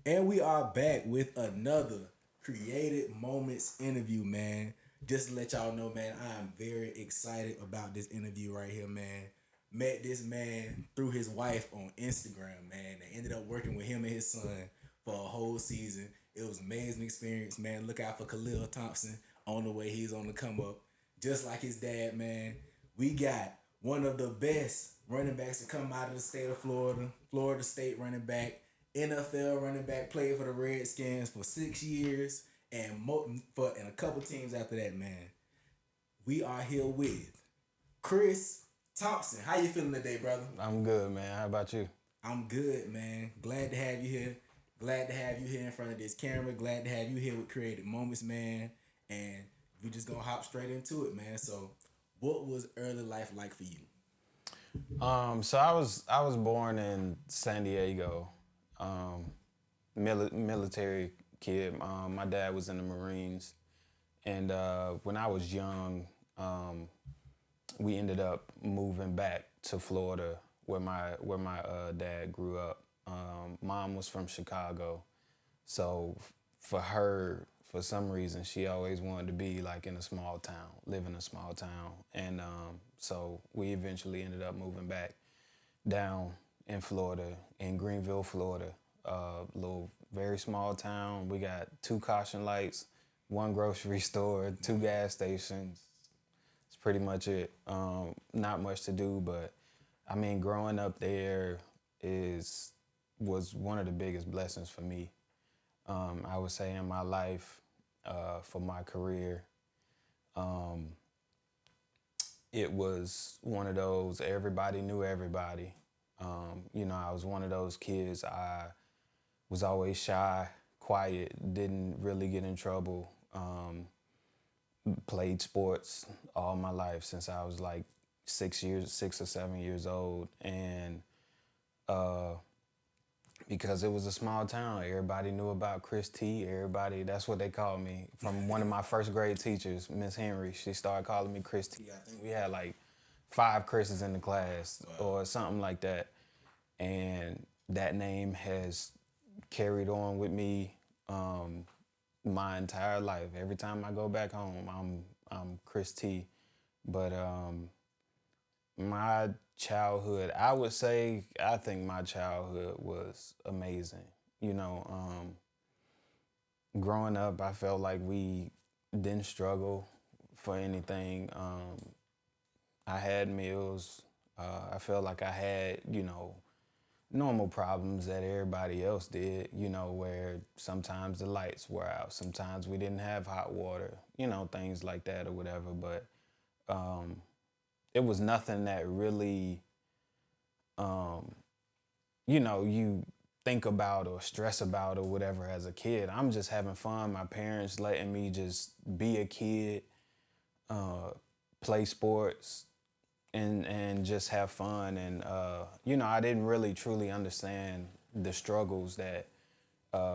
And we are back with another Created Moments interview, man. Just to let y'all know, man, I am very excited about this interview right here, man. Met this man through his wife on Instagram, man. They ended up working with him and his son for a whole season. It was an amazing experience, man. Look out for Khalil Thompson on the way. He's on the come up. Just like his dad, man. We got one of the best running backs to come out of the state of Florida, Florida State running back, NFL running back, played for the Redskins for 6 years and and a couple teams after that, man. We are here with Chris Thompson. How you feeling today, brother? I'm good, man. How about you? I'm good, man. Glad to have you here. Glad to have you here in front of this camera. Glad to have you here with Creative Moments, man. And we just gonna hop straight into it, man. So, what was early life like for you? So I was born in San Diego, military kid. My dad was in the Marines, and when I was young, we ended up moving back to Florida, where my dad grew up. Mom was from Chicago, so for her, for some reason, she always wanted to be like in a small town, live in a small town, and so we eventually ended up moving back down in Florida, in Greenville, Florida, little very small town. We got two caution lights, one grocery store, two gas stations. It's pretty much it. Not much to do, but I mean, growing up there is was one of the biggest blessings for me. I would say in my life, for my career, um, it was one of those everybody knew everybody. I was one of those kids. I was always shy, quiet, didn't really get in trouble. Played sports all my life since I was like 6 or 7 years old, and uh, because it was a small town, everybody knew about Chris T. Everybody, that's what they called me. From one of my first grade teachers, Miss Henry, she started calling me Chris T. I think we had like 5 Chris's in the class or something like that, and that name has carried on with me my entire life. Every time I go back home, I'm Chris T. But my childhood, I would say, I think my childhood was amazing. You know, growing up, I felt like we didn't struggle for anything. I had meals. I felt like I had, normal problems that everybody else did, where sometimes the lights were out, sometimes we didn't have hot water, things like that or whatever. But it was nothing that really, um, you think about or stress about or whatever as a kid. I'm just having fun. My parents letting me just be a kid, uh, play sports, and just have fun. And I didn't really truly understand the struggles that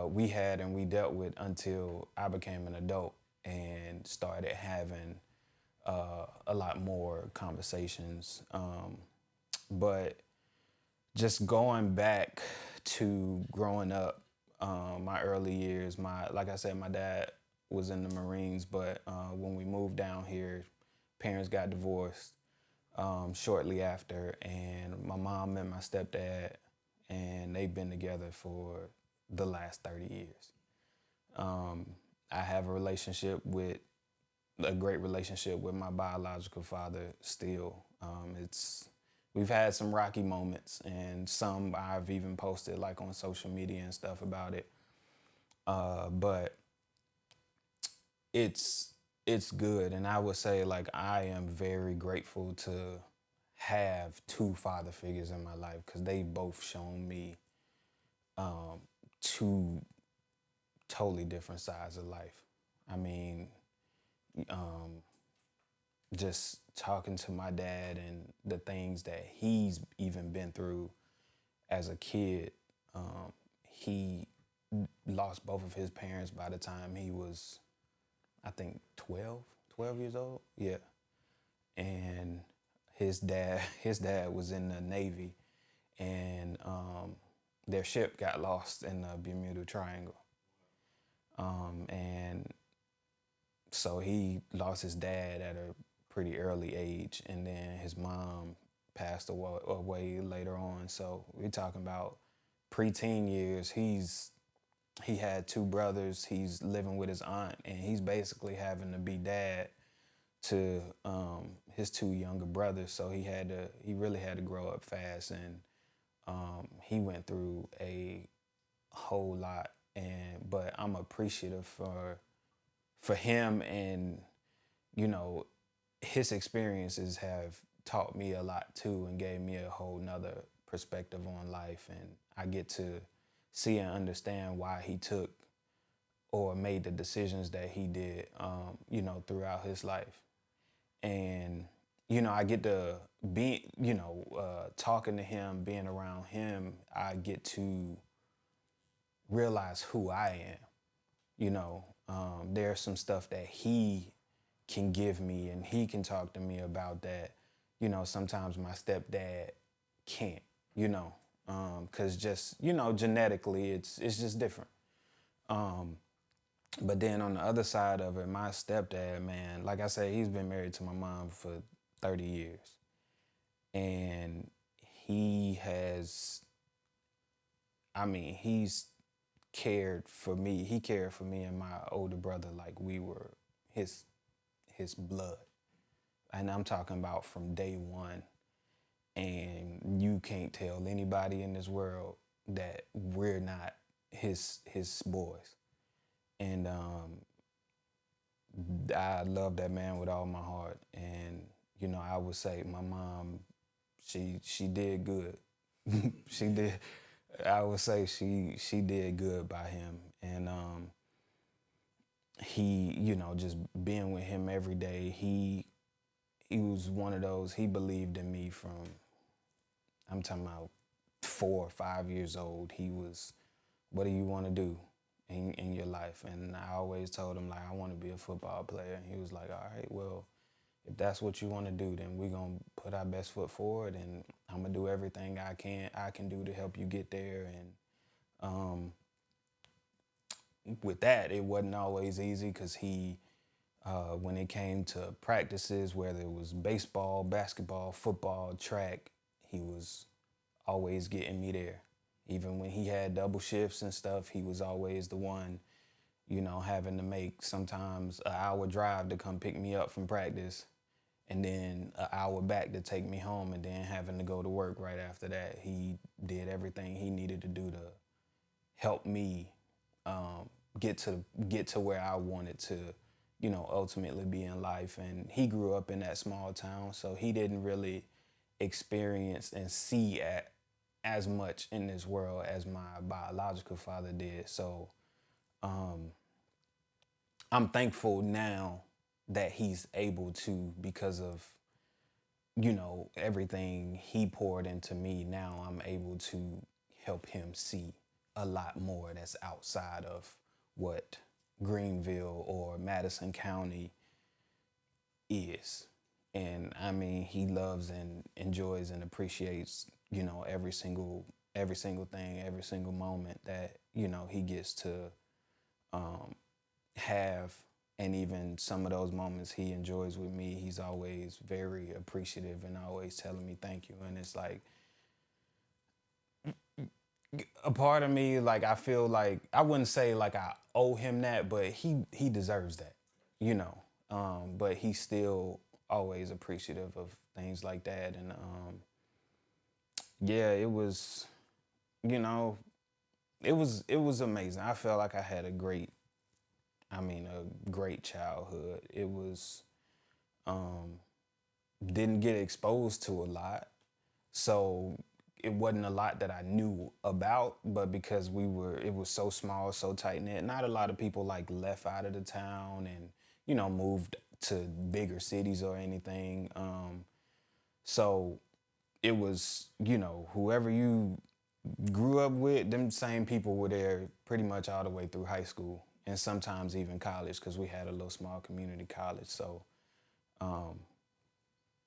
we had and we dealt with until I became an adult and started having a lot more conversations. But just going back to growing up, my early years, like I said, my dad was in the Marines, but when we moved down here, parents got divorced shortly after, and my mom met my stepdad, and they've been together for the last 30 years. Um, I have a great relationship with my biological father still. We've had some rocky moments, and some I've even posted like on social media and stuff about it. But it's it's good, and I would say like I am very grateful to have two father figures in my life because they both shown me um, two totally different sides of life. I mean, um, just talking to my dad and the things that he's even been through as a kid. He lost both of his parents by the time he was, I think, 12 years old. Yeah. And his dad was in the Navy, and their ship got lost in the Bermuda Triangle. And so he lost his dad at a pretty early age, and then his mom passed away later on. So we're talking about preteen years. He had two brothers. He's living with his aunt, and he's basically having to be dad to his two younger brothers. So he really had to grow up fast, and he went through a whole lot. But I'm appreciative for him, and you know, his experiences have taught me a lot too, and gave me a whole nother perspective on life, and I get to see and understand why he took or made the decisions that he did, throughout his life. And, I get to be, talking to him, being around him, I get to realize who I am. There's some stuff that he can give me and he can talk to me about that, sometimes my stepdad can't, because just, genetically it's just different. But then on the other side of it, my stepdad, man, like I said, he's been married to my mom for 30 years. And he's cared for me. He cared for me and my older brother like we were his blood. And I'm talking about from day one. And you can't tell anybody in this world that we're not his boys. And I love that man with all my heart. And, I would say my mom, she did good. She did. I would say she did good by him. And he, just being with him every day, he was one of those, he believed in me from, I'm talking about 4 or 5 years old. He was, what do you want to do in your life? And I always told him, like, I want to be a football player. And he was like, all right, well, if that's what you want to do, then we're going to put our best foot forward, and I'm going to do everything I can do to help you get there. And with that, it wasn't always easy, because he, when it came to practices, whether it was baseball, basketball, football, track, he was always getting me there. Even when he had double shifts and stuff, he was always the one, having to make sometimes an hour drive to come pick me up from practice, and then an hour back to take me home, and then having to go to work right after that. He did everything he needed to do to help me get to where I wanted to, ultimately be in life. And he grew up in that small town, so he didn't really experience and see as much in this world as my biological father did. So I'm thankful now that he's able to, because of, everything he poured into me. Now I'm able to help him see a lot more that's outside of what Greenville or Madison County is. And I mean, he loves and enjoys and appreciates, every single thing, every single moment that, he gets to have. And even some of those moments he enjoys with me, he's always very appreciative and always telling me thank you. And it's like, a part of me, like, I feel like, I wouldn't say like I owe him that, but he deserves that, but he's still always appreciative of things like that. And yeah, it was, it was amazing. I felt like I had a great childhood. It was, didn't get exposed to a lot. So it wasn't a lot that I knew about, but because it was so small, so tight knit, not a lot of people like left out of the town and, moved to bigger cities or anything. So it was, whoever you grew up with, them same people were there pretty much all the way through high school, and sometimes even college, because we had a little small community college. So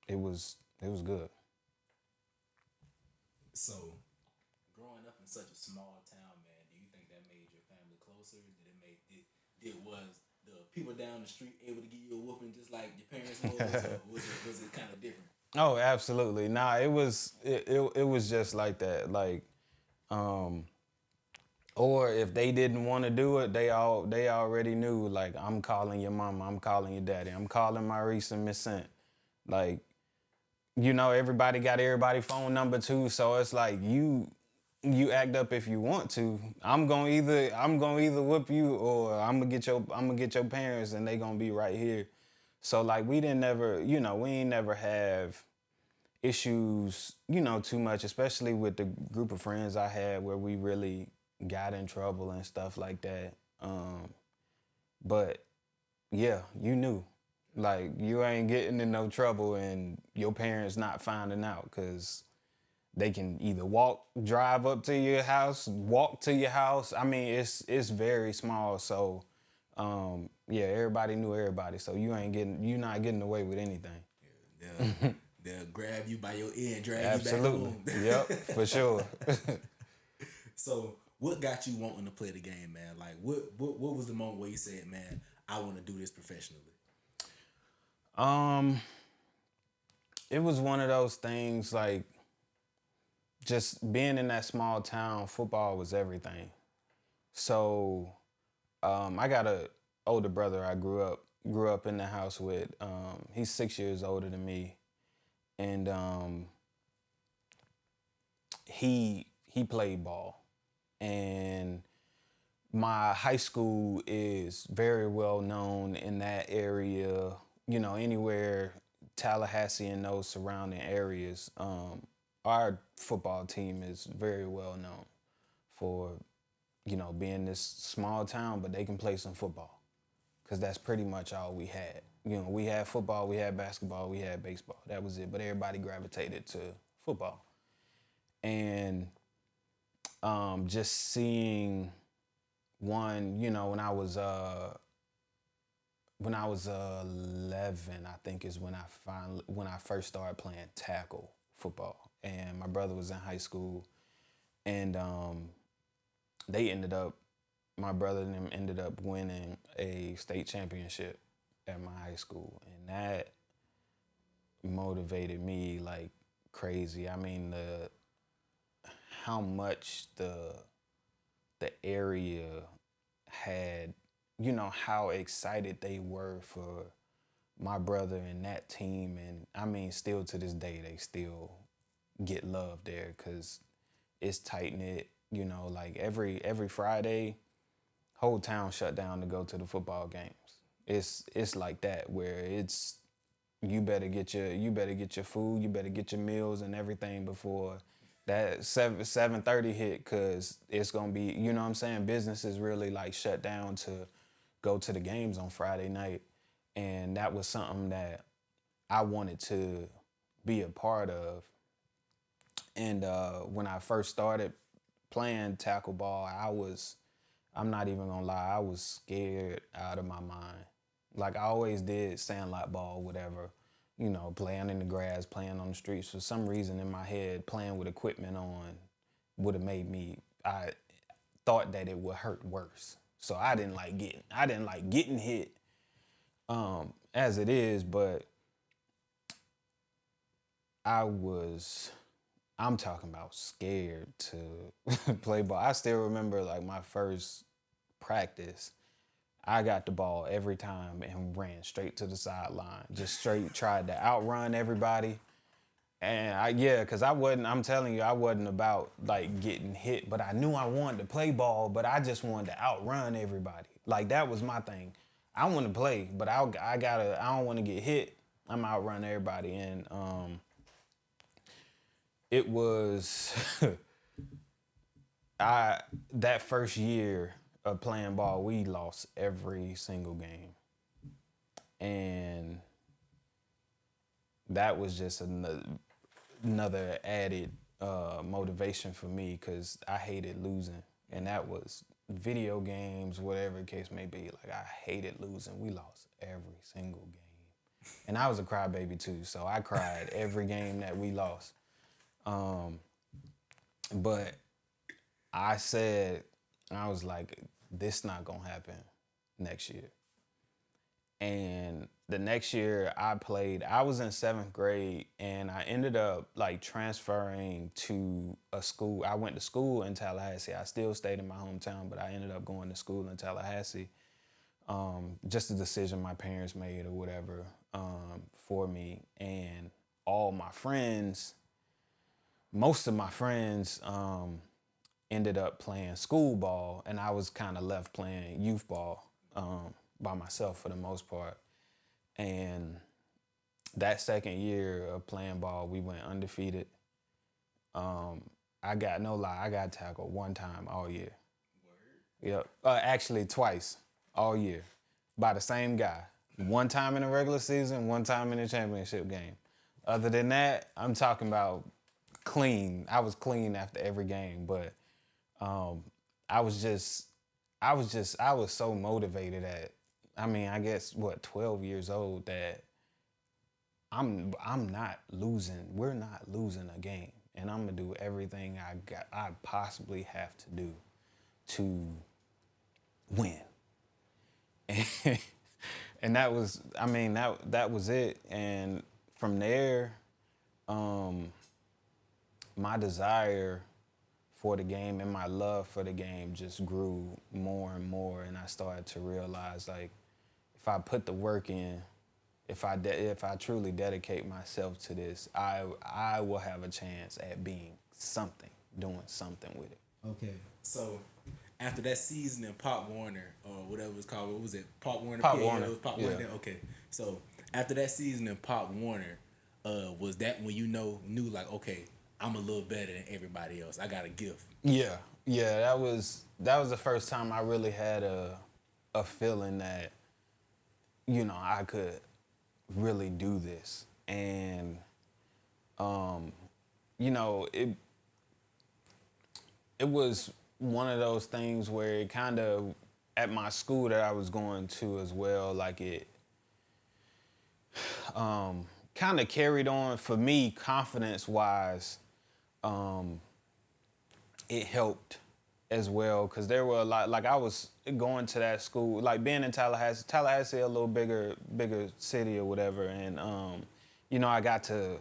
it was good. So, growing up in such a small town, man, do you think that made your family closer? Was the people down the street able to give you a whooping just like your parents was, or was it kind of different? Oh, absolutely. Nah, it was just like that. Like, or if they didn't want to do it, they already knew. Like, I'm calling your mama, I'm calling your daddy, I'm calling Maurice and Miss Sant. Like, everybody got everybody's phone number too, so it's like you act up if you want to. I'm gonna either whoop you, or I'm gonna get your parents, and they gonna be right here. So like we ain't never have issues, too much, especially with the group of friends I had where we really got in trouble and stuff like that. But yeah, you knew. Like, you ain't getting in no trouble and your parents not finding out, because they can either drive up to your house, walk to your house. I mean, it's very small, so yeah, everybody knew everybody. So you're not getting away with anything. They'll grab you by your ear and drag Absolutely. you back home. Yep, for sure. So what got you wanting to play the game, man? Like what was the moment where you said, man, I want to do this professionally? It was one of those things, like, just being in that small town, football was everything. So I got a older brother I grew up in the house with. He's 6 years older than me. And he played ball. And my high school is very well known in that area, anywhere, Tallahassee and those surrounding areas. Our football team is very well known for, being this small town, but they can play some football, because that's pretty much all we had. We had football, we had basketball, we had baseball. That was it, but everybody gravitated to football. And just seeing one, when I was 11, I think is when I first started playing tackle football. And my brother was in high school, and my brother and them ended up winning a state championship at my high school, and that motivated me like crazy. I mean, how much the area had, how excited they were for my brother and that team. And I mean, still to this day, they still get love there, because it's tight-knit. Like every Friday, whole town shut down to go to the football games. It's like that, where it's, you better get your food, you better get your meals and everything before that 7:30 hit, because it's gonna be, businesses really like shut down to go to the games on Friday night. And that was something that I wanted to be a part of. And when I first started playing tackle ball, I'm not even gonna lie, I was scared out of my mind. Like, I always did sandlot ball, whatever, playing in the grass, playing on the streets. For some reason in my head, playing with equipment on would have made me, I thought that it would hurt worse. So I didn't like getting hit as it is, but I'm talking about scared to play ball. I still remember, like, my first practice, I got the ball every time and ran straight to the sideline. Just straight tried to outrun everybody. And because I'm telling you, I wasn't about like getting hit, but I knew I wanted to play ball, but I just wanted to outrun everybody. Like, that was my thing. I want to play, but I don't want to get hit. I'm outrun everybody. And it was that first year of playing ball, we lost every single game. And that was just another added motivation for me, because I hated losing. And that was video games, whatever the case may be. Like, I hated losing. We lost every single game. And I was a crybaby too, so I cried every game that we lost. But I was like, this not gonna happen next year. And the next year I was in 7th grade and I ended up like transferring to a school. I went to school in Tallahassee. I still stayed in my hometown, but I ended up going to school in Tallahassee. Just a decision my parents made or whatever for me. And all my friends, most of my friends ended up playing school ball, and I was kind of left playing youth ball by myself for the most part. And that second year of playing ball, we went undefeated. I got tackled one time all year. Word. Yep. Actually, twice all year by the same guy. One time in the regular season, one time in the championship game. Other than that, I'm talking about clean. I was clean after every game, but I was so motivated I guess 12 years old that I'm not losing. We're not losing a game, and I'm gonna do everything I possibly have to do to win. And that was that was it. And from there, my desire for the game and my love for the game just grew more and more, and I started to realize, like, if I put the work in, if I truly dedicate myself to this, I will have a chance at being something, doing something with it. Okay, so after that season in Pop Warner, or whatever it was called, what was it? Pop Warner? Pop Warner. It was Pop Warner. Okay, so after that season in Pop Warner, was that when you knew like, okay, I'm a little better than everybody else. I got a gift. Yeah. That was the first time I really had a feeling that, I could really do this. And it was one of those things where it kind of, at my school that I was going to as well, like it kind of carried on for me confidence-wise. It helped as well, because there were a lot, like I was going to that school, like being in Tallahassee, a little bigger city or whatever, and I got to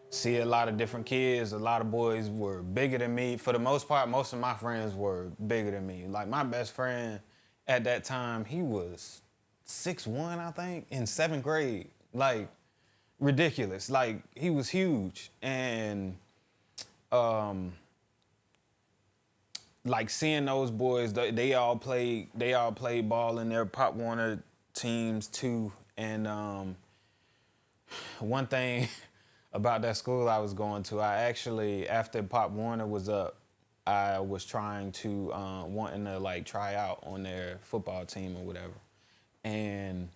see a lot of different kids. A lot of boys were bigger than me. For the most part, most of my friends were bigger than me. Like my best friend at that time, he was 6'1", I think, in 7th grade. Like, ridiculous. Like, he was huge. And like seeing those boys, they all played ball in their Pop Warner teams too. And one thing about that school I was going to, I actually, after Pop Warner was up, I was trying to wanting to like try out on their football team or whatever, and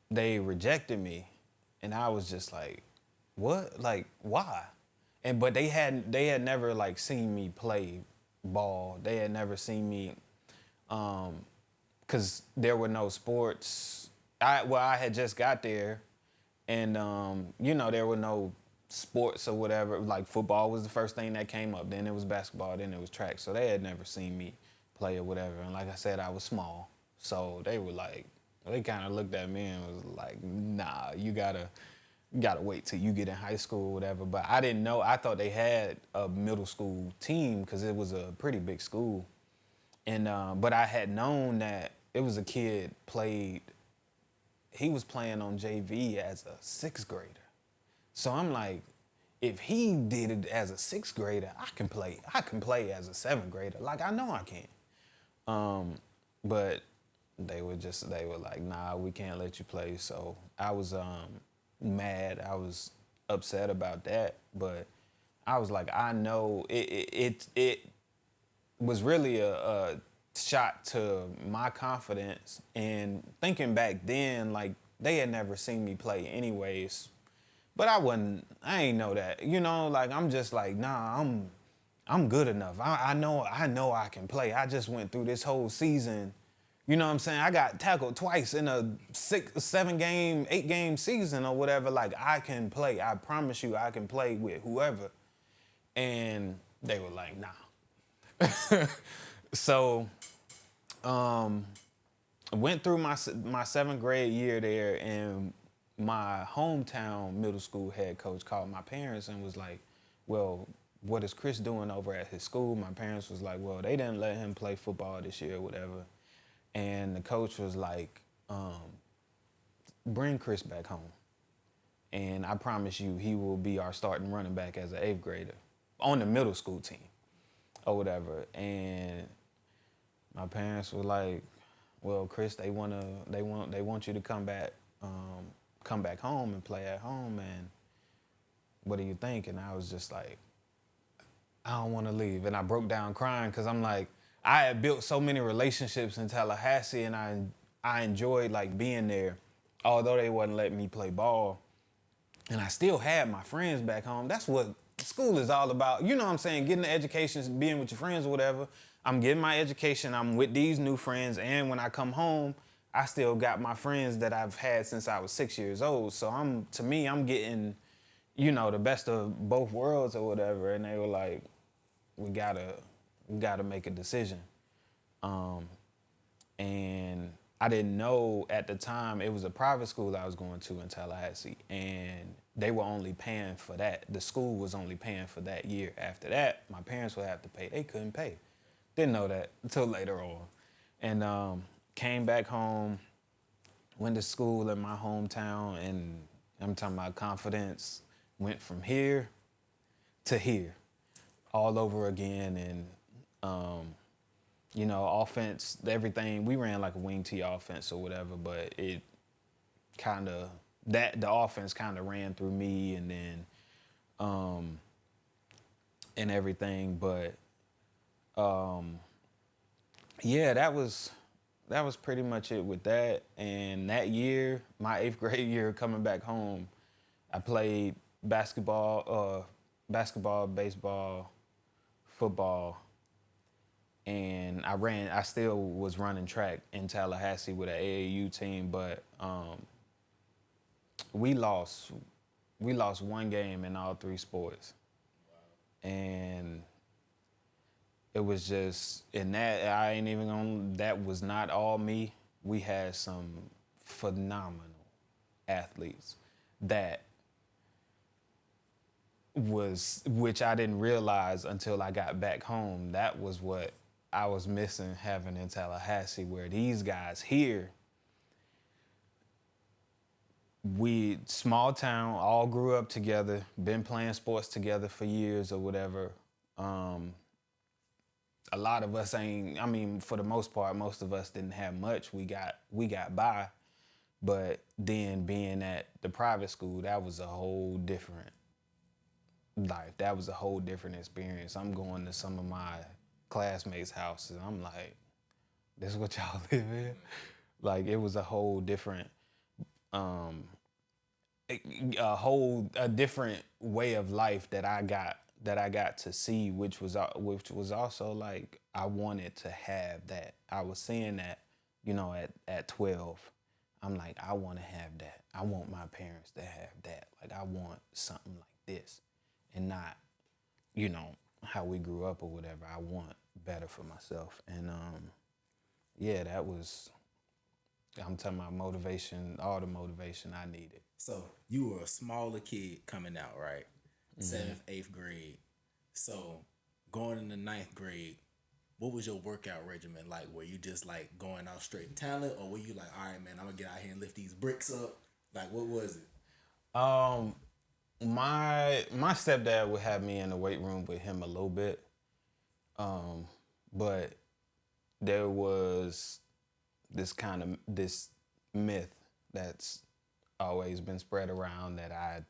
they rejected me, and I was just like, what? Like, why? But they had never like seen me play ball. They had never seen me, cause there were no sports. I had just got there, and there were no sports or whatever. Like football was the first thing that came up. Then it was basketball. Then it was track. So they had never seen me play or whatever. And like I said, I was small. So they were like, they kind of looked at me and was like, nah, you gotta wait till you get in high school or whatever. But I didn't know. I thought they had a middle school team because it was a pretty big school. And but I had known that it was a kid he was playing on JV as a 6th grader. So I'm like, if he did it as a 6th grader, I can play as a 7th grader. Like, I know I can. But they were like, nah, we can't let you play. So I was mad. I was upset about that. But I was like, I know it was really a shot to my confidence. And thinking back then, like, they had never seen me play anyways. But I ain't know that. Like, I'm just like, nah, I'm good enough. I know I can play. I just went through this whole season. You know what I'm saying? I got tackled twice in a 7-game, 8-game season or whatever. Like, I can play. I promise you I can play with whoever. And They were like, nah. So, went through my 7th grade year there, and my hometown middle school head coach called my parents and was like, well, what is Chris doing over at his school? My parents was like, well, they didn't let him play football this year or whatever. And the coach was like, bring Chris back home. And I promise you, he will be our starting running back as an 8th grader on the middle school team or whatever. And my parents were like, well, Chris, they want you to come back home and play at home. And what do you think? And I was just like, I don't want to leave. And I broke down crying because I'm like, I had built so many relationships in Tallahassee, and I enjoyed like being there, although they wasn't letting me play ball. And I still had my friends back home. That's what school is all about. You know what I'm saying? Getting the education, being with your friends or whatever. I'm getting my education. I'm with these new friends. And when I come home, I still got my friends that I've had since I was 6 years old. So I'm getting, the best of both worlds or whatever. And they were like, we gotta make a decision. And I didn't know at the time, it was a private school I was going to in Tallahassee, and they were only paying for that. The school was only paying for that year. After that, my parents would have to pay. They couldn't pay. Didn't know that until later on. And came back home, went to school in my hometown, and I'm talking about confidence, went from here to here all over again. And offense, everything, we ran like a wing T offense or whatever, but it kind of, the offense kind of ran through me, and then, and everything. But, yeah, that was pretty much it with that. And that year, my 8th grade year coming back home, I played basketball, baseball, football, and I still was running track in Tallahassee with an AAU team, but we lost one game in all 3 sports. Wow. And it was just, and that was not all me. We had some phenomenal athletes which I didn't realize until I got back home. That was what I was missing having in Tallahassee, where these guys here, we, small town, all grew up together, been playing sports together for years or whatever. A lot of us for the most part, most of us didn't have much. We got by. But then being at the private school, that was a whole different life. That was a whole different experience. I'm going to some of my classmates' houses. I'm like, this is what y'all live in? Like, it was a whole different, a different way of life that I got to see, which was also like, I wanted to have that. I was seeing that, at 12. I'm like, I want to have that. I want my parents to have that. Like, I want something like this, and not, how we grew up or whatever. I want better for myself. And yeah, that was, I'm talking about motivation, all the motivation I needed. So you were a smaller kid coming out, right? 7th, 8th grade. So going into 9th grade, what was your workout regimen like? Were you just like going out straight talent, or were you like, all right, man, I'm gonna get out here and lift these bricks up? Like, what was it? My stepdad would have me in the weight room with him a little bit, but there was this myth that's always been spread around that I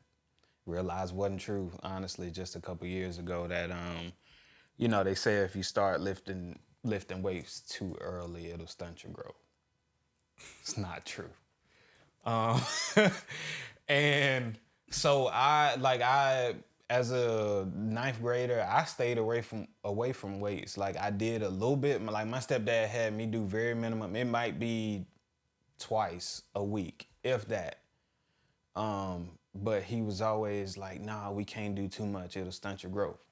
realized wasn't true, honestly, just a couple years ago, that they say if you start lifting weights too early, it'll stunt your growth. It's not true. And so I as a 9th grader, I stayed away from weights. Like, I did a little bit. Like, my stepdad had me do very minimum. It might be twice a week, if that. But he was always like, nah, we can't do too much. It'll stunt your growth.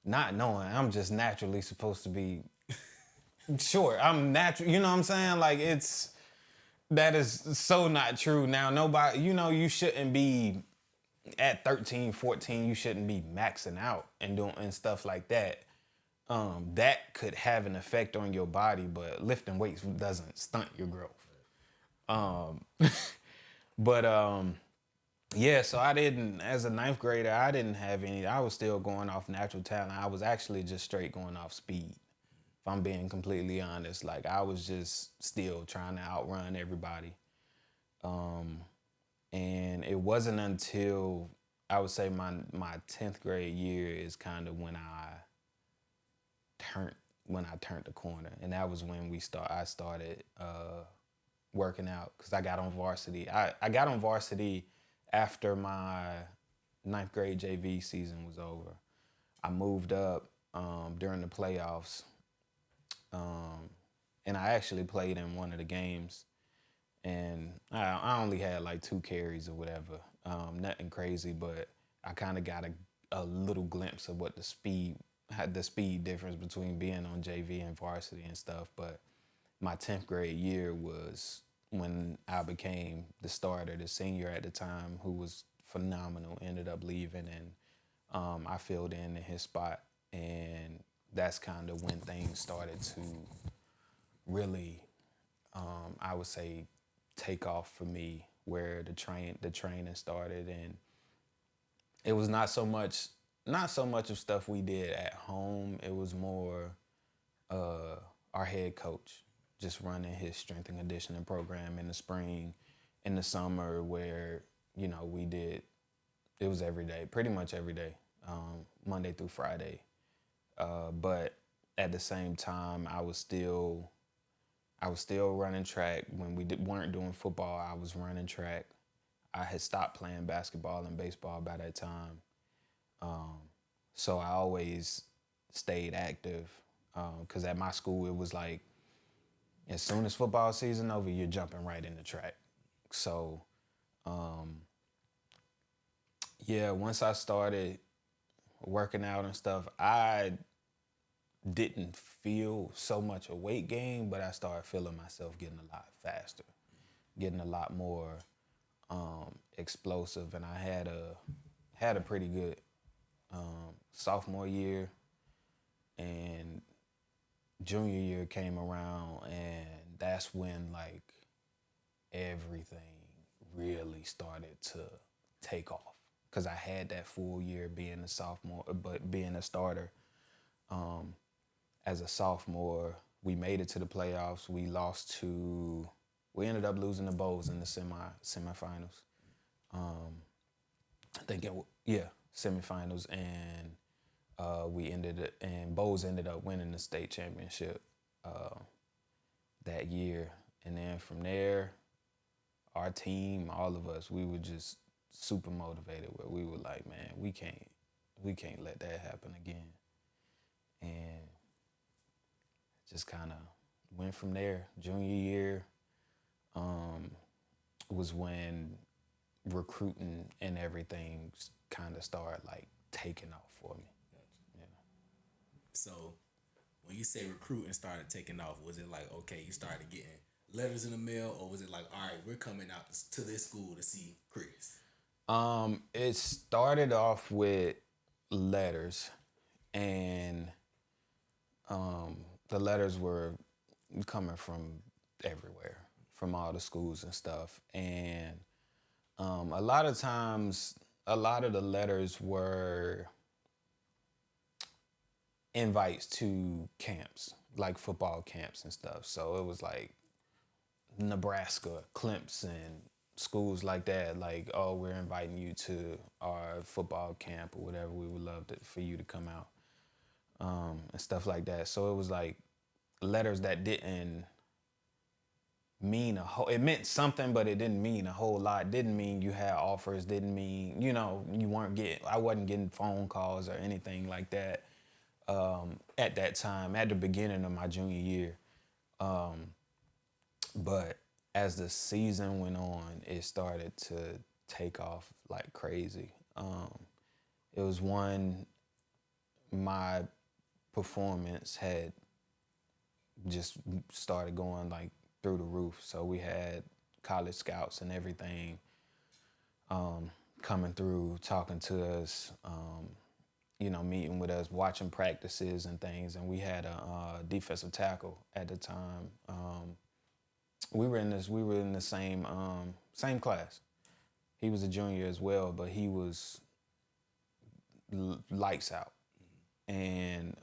not knowing I'm just naturally supposed to be short. I'm natural, you know what I'm saying? Like that is so not true. Now nobody, you shouldn't be at 13, 14, you shouldn't be maxing out and doing and stuff like that. That could have an effect on your body, but lifting weights doesn't stunt your growth. But yeah, so I didn't, as a ninth grader, I didn't have any, I was still going off natural talent. I was actually just straight going off speed. If I'm being completely honest, like I was just still trying to outrun everybody. And it wasn't until I would say my 10th grade year is kind of when I turned the corner, and that was when I started working out because I got on varsity. I got on varsity after my ninth grade JV season was over. I moved up during the playoffs, and I actually played in one of the games, and I only had like 2 carries or whatever, nothing crazy, but I kind of got a little glimpse of what the speed difference between being on JV and varsity and stuff. But my 10th grade year was when I became the starter. The senior at the time, who was phenomenal, ended up leaving, and I filled in his spot. And that's kind of when things started to really, I would say, take off for me, where the training started. And it was not so much of stuff we did at home. It was more our head coach just running his strength and conditioning program in the spring, in the summer, where it was every day, pretty much every day, Monday through Friday. But at the same time, I was still running track. When we weren't doing football, I was running track. I had stopped playing basketball and baseball by that time. So I always stayed active, because at my school, it was like, as soon as football season over, you're jumping right into track. So, yeah, once I started working out and stuff, I didn't feel so much a weight gain, but I started feeling myself getting a lot faster, getting a lot more explosive, and I had a pretty good sophomore year, and junior year came around, and that's when like everything really started to take off, because I had that full year being a sophomore, but being a starter. As a sophomore, we made it to the playoffs. We ended up losing to Bowes in the semifinals. Semifinals, and Bowes ended up winning the state championship that year. And then from there, our team, all of us, we were just super motivated, where we were like, man, we can't let that happen again. And just kind of went from there. Junior year was when recruiting and everything kind of started like taking off for me. Yeah. So when you say recruiting started taking off, was it like, okay, you started getting letters in the mail, or was it like, all right, we're coming out to this school to see Chris? It started off with letters, and the letters were coming from everywhere, from all the schools and stuff. And a lot of times, a lot of the letters were invites to camps, like football camps and stuff. So it was like Nebraska, Clemson, schools like that, like, oh, we're inviting you to our football camp or whatever. We would love for you to come out, and stuff like that. So it was like letters that didn't mean it meant something, but it didn't mean a whole lot. Didn't mean you had offers, didn't mean, I wasn't getting phone calls or anything like that at that time, at the beginning of my junior year. But as the season went on, it started to take off like crazy. It was one my performance had just started going like through the roof. So we had college scouts and everything coming through, talking to us, meeting with us, watching practices and things. And we had a defensive tackle at the time. We were in the same class. He was a junior as well, but he was lights out. And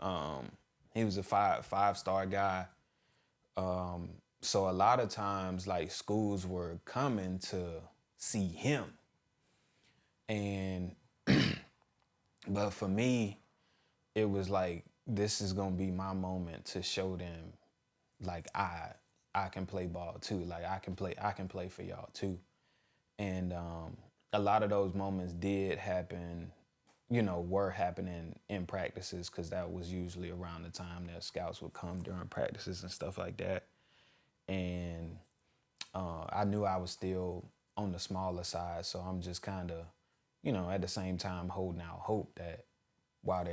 he was a five-star guy. So a lot of times, like, schools were coming to see him. And but for me, it was like, this is gonna be my moment to show them, like, I can play ball too. Like, I can play for y'all too. And a lot of those moments did happen, were happening in practices, because that was usually around the time that scouts would come during practices and stuff like that. And I knew I was still on the smaller side, so I'm just kind of, at the same time holding out hope that while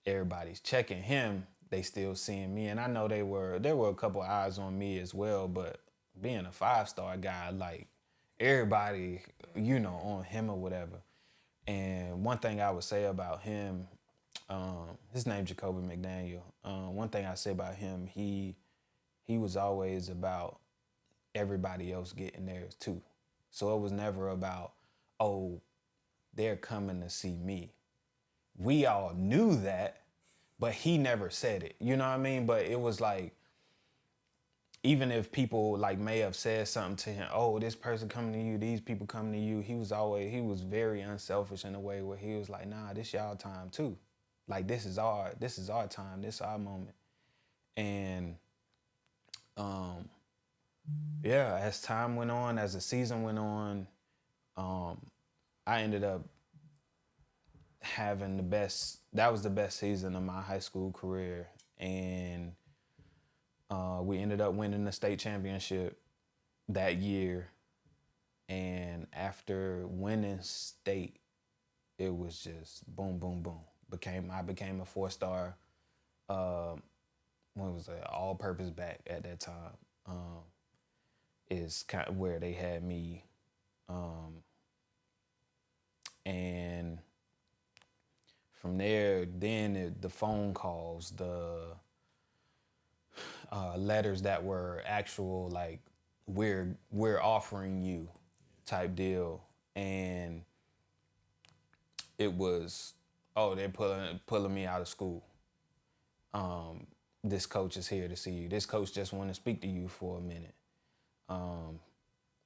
everybody's checking him, they still seeing me. And I know there were a couple eyes on me as well, but being a 5-star guy, like, everybody, on him or whatever. And one thing I would say about him, his name's Jacoby McDaniel. One thing I say about him, he was always about everybody else getting theirs too. So it was never about, oh, they're coming to see me. We all knew that, but he never said it. You know what I mean? But it was like, even if people like may have said something to him, oh, this person coming to you, these people coming to you, he was very unselfish in a way where he was like, nah, this y'all time too. Like, this is our time, this is our moment. And as time went on, as the season went on, I ended up having that was the best season of my high school career. And we ended up winning the state championship that year. And after winning state, it was just boom, boom, boom. I became a 4-star, all-purpose back at that time. Is kind of where they had me. And from there, then the phone calls, the letters that were actual, like, we're offering you type deal. And it was, oh, they're pulling me out of school. This coach is here to see you. This coach just want to speak to you for a minute.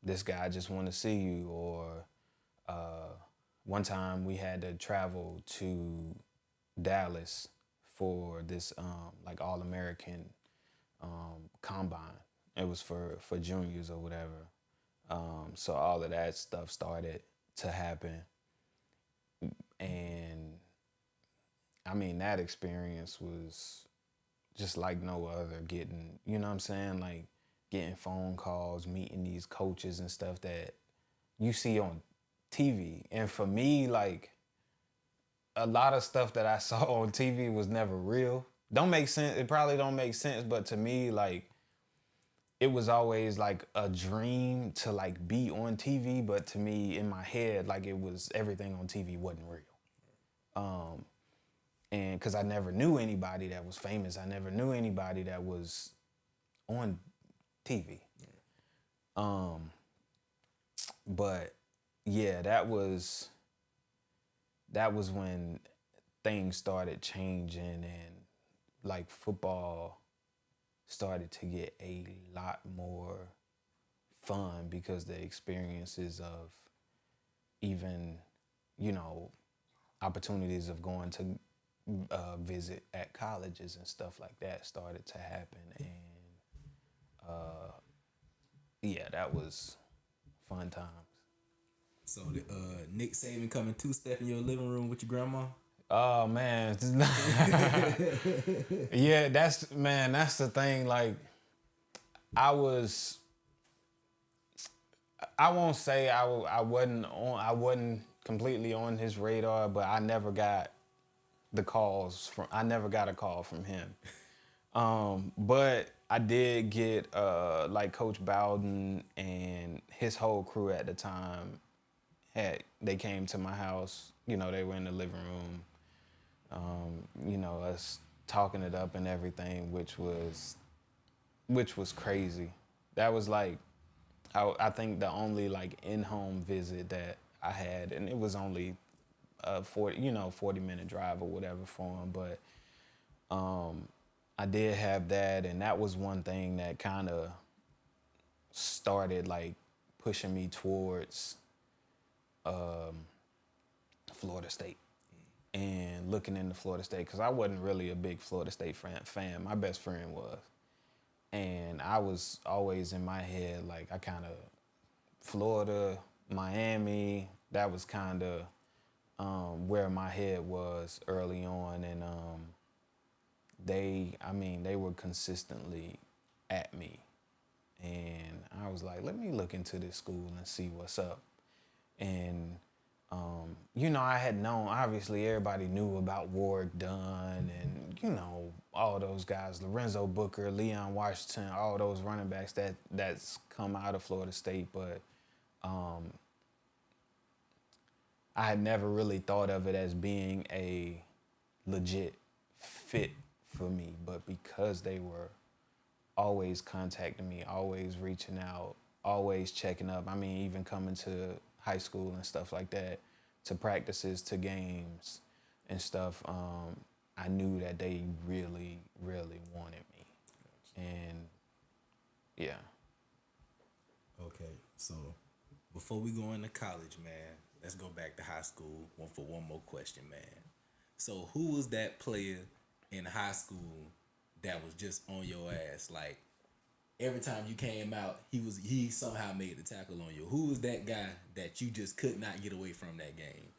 This guy just want to see you. Or one time we had to travel to Dallas for this like All-American combine. It was for juniors or whatever. So all of that stuff started to happen. And I mean, that experience was just like no other, getting, you know what I'm saying? Like, getting phone calls, meeting these coaches and stuff that you see on TV. And for me, like, a lot of stuff that I saw on TV was never real. Don't make sense. It probably don't make sense, but to me, like, it was always like a dream to like be on TV. But to me, in my head, like, it was, everything on TV wasn't real. And because I never knew anybody that was famous. I never knew anybody that was on TV. But yeah, that was when things started changing, and like, football started to get a lot more fun because the experiences of even, opportunities of going to visit at colleges and stuff like that started to happen. And that was fun times. So Nick Saban coming 2-step in your living room with your grandma? Oh man. Yeah, that's the thing. Like, I won't say I wasn't completely on his radar, but I never got the calls from. I never got a call from him. But I did get like Coach Bowden and his whole crew at the time they came to my house. You know, they were in the living room. You know, us talking it up and everything, which was crazy. That was like I think the only like in-home visit that I had, and it was only a 40-minute drive or whatever for him, but I did have that, and that was one thing that kind of started like pushing me towards Florida State and looking into Florida State, because I wasn't really a big Florida State fan. My best friend was. And I was always in my head, like, I kind of, Florida, Miami, that was kind of where my head was early on. And they were consistently at me. And I was like, let me look into this school and see what's up. And, you know, I had known, obviously everybody knew about Warwick Dunn and, you know, all those guys, Lorenzo Booker, Leon Washington, all those running backs that's come out of Florida State. But I had never really thought of it as being a legit fit for me. But because they were always contacting me, always reaching out, always checking up, I mean, even coming to high school and stuff like that, to practices, to games and stuff, I knew that they really, really wanted me. And yeah. Okay, so before we go into college, man, let's go back to high school for one more question, man. So who was that player in high school that was just on your ass? Like, every time you came out, he somehow made the tackle on you. Who was that guy that you just could not get away from that game?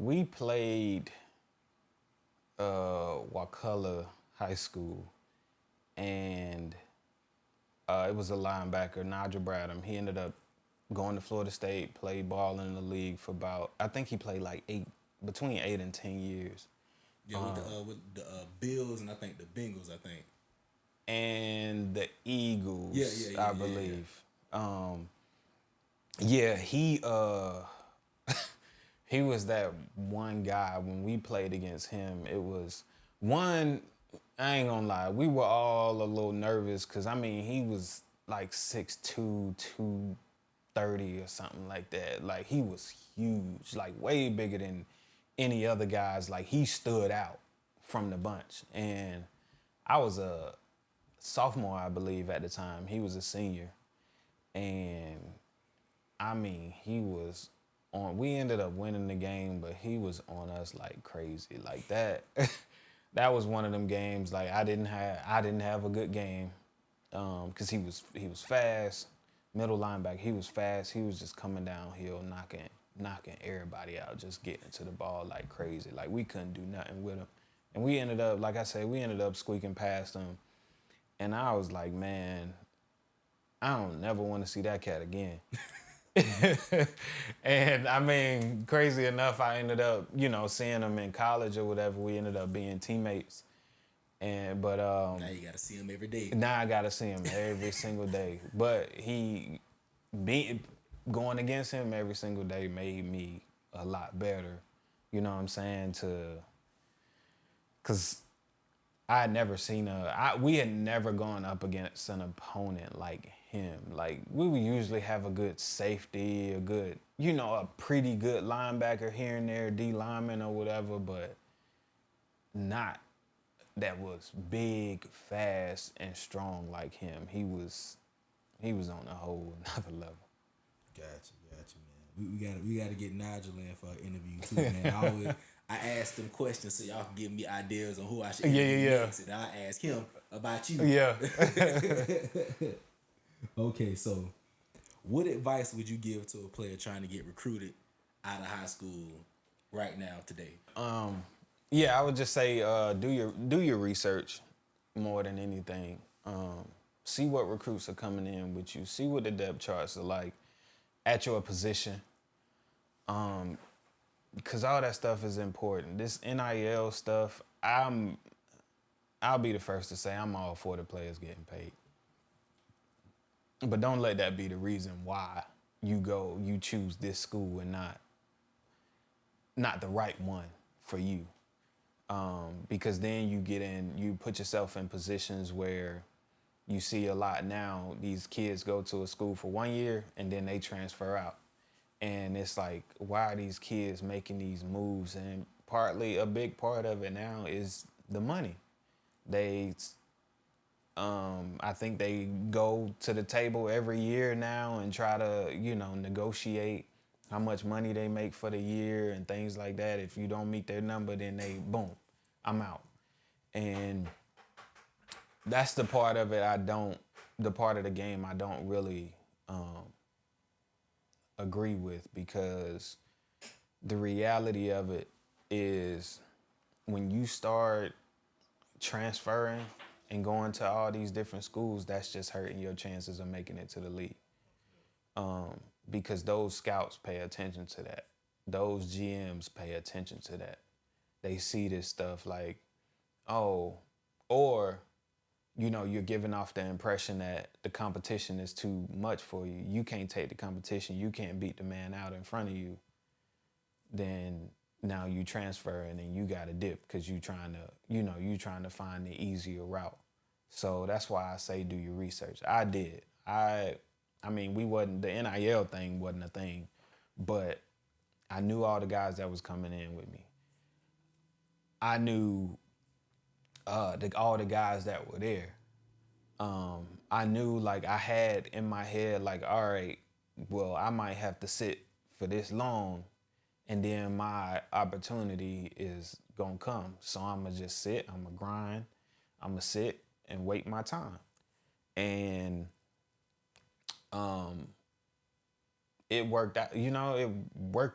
We played Wakulla High School, and it was a linebacker, Nigel Bradham. He ended up going to Florida State, played ball in the league for about, I think he played like between 8 and 10 years. Yeah, with the Bills and I think the Bengals, I think. And the Eagles, yeah, I believe. Yeah, he he was that one guy. When we played against him, it was one, I ain't gonna lie, we were all a little nervous because, I mean, he was like 6'2", 230 or something like that. Like, he was huge, like way bigger than any other guys. Like, he stood out from the bunch. And I was a sophomore, I believe, at the time. He was a senior. And I mean, he was on, we ended up winning the game, but he was on us like crazy. Like that, that was one of them games. Like, I didn't have a good game, because he was fast, middle linebacker. He was fast. He was just coming downhill, knocking everybody out, just getting to the ball like crazy. Like, we couldn't do nothing with him. And we ended up, like I said, squeaking past him. And I was like, man, I don't never want to see that cat again. And I mean, crazy enough, I ended up, you know, seeing him in college or whatever. We ended up being teammates. But now you gotta see him every day. Now I gotta see him every single day. But going against him every single day made me a lot better. You know what I'm saying? Because I had never seen we had never gone up against an opponent like him. Like, we would usually have a good safety, a pretty good linebacker here and there, D lineman or whatever, but not that was big, fast, and strong like him. He was on a whole another level. Gotcha, man. We gotta get Nigel in for an interview too, man. I asked them questions so y'all can give me ideas on who I should interview next, and I ask him about you. Yeah. Okay, so what advice would you give to a player trying to get recruited out of high school right now today? Yeah, I would just say do your research more than anything. See what recruits are coming in with you. See what the depth charts are like at your position. because all that stuff is important. This NIL stuff, I'll be the first to say I'm all for the players getting paid. But don't let that be the reason why you choose this school and not the right one for you. Because then you put yourself in positions where you see a lot now. These kids go to a school for 1 year and then they transfer out. And it's like, why are these kids making these moves? And a big part of it now is the money. I think they go to the table every year now and try to, negotiate how much money they make for the year and things like that. If you don't meet their number, then boom, I'm out. And that's the part of it the part of the game I don't really agree with, because the reality of it is when you start transferring and going to all these different schools, that's just hurting your chances of making it to the league. Because those scouts pay attention to that. Those GMs pay attention to that. They see this stuff like, you're giving off the impression that the competition is too much for you. You can't take the competition. You can't beat the man out in front of you. Then now you transfer and then you got to dip because you trying to find the easier route. So that's why I say do your research. I did. The NIL thing wasn't a thing, but I knew all the guys that was coming in with me. I knew all the guys that were there. I knew, like, I had in my head, like, all right, well, I might have to sit for this long and then my opportunity is gonna come. So I'm gonna just sit, I'm gonna grind, I'm gonna sit and wait my time. And it worked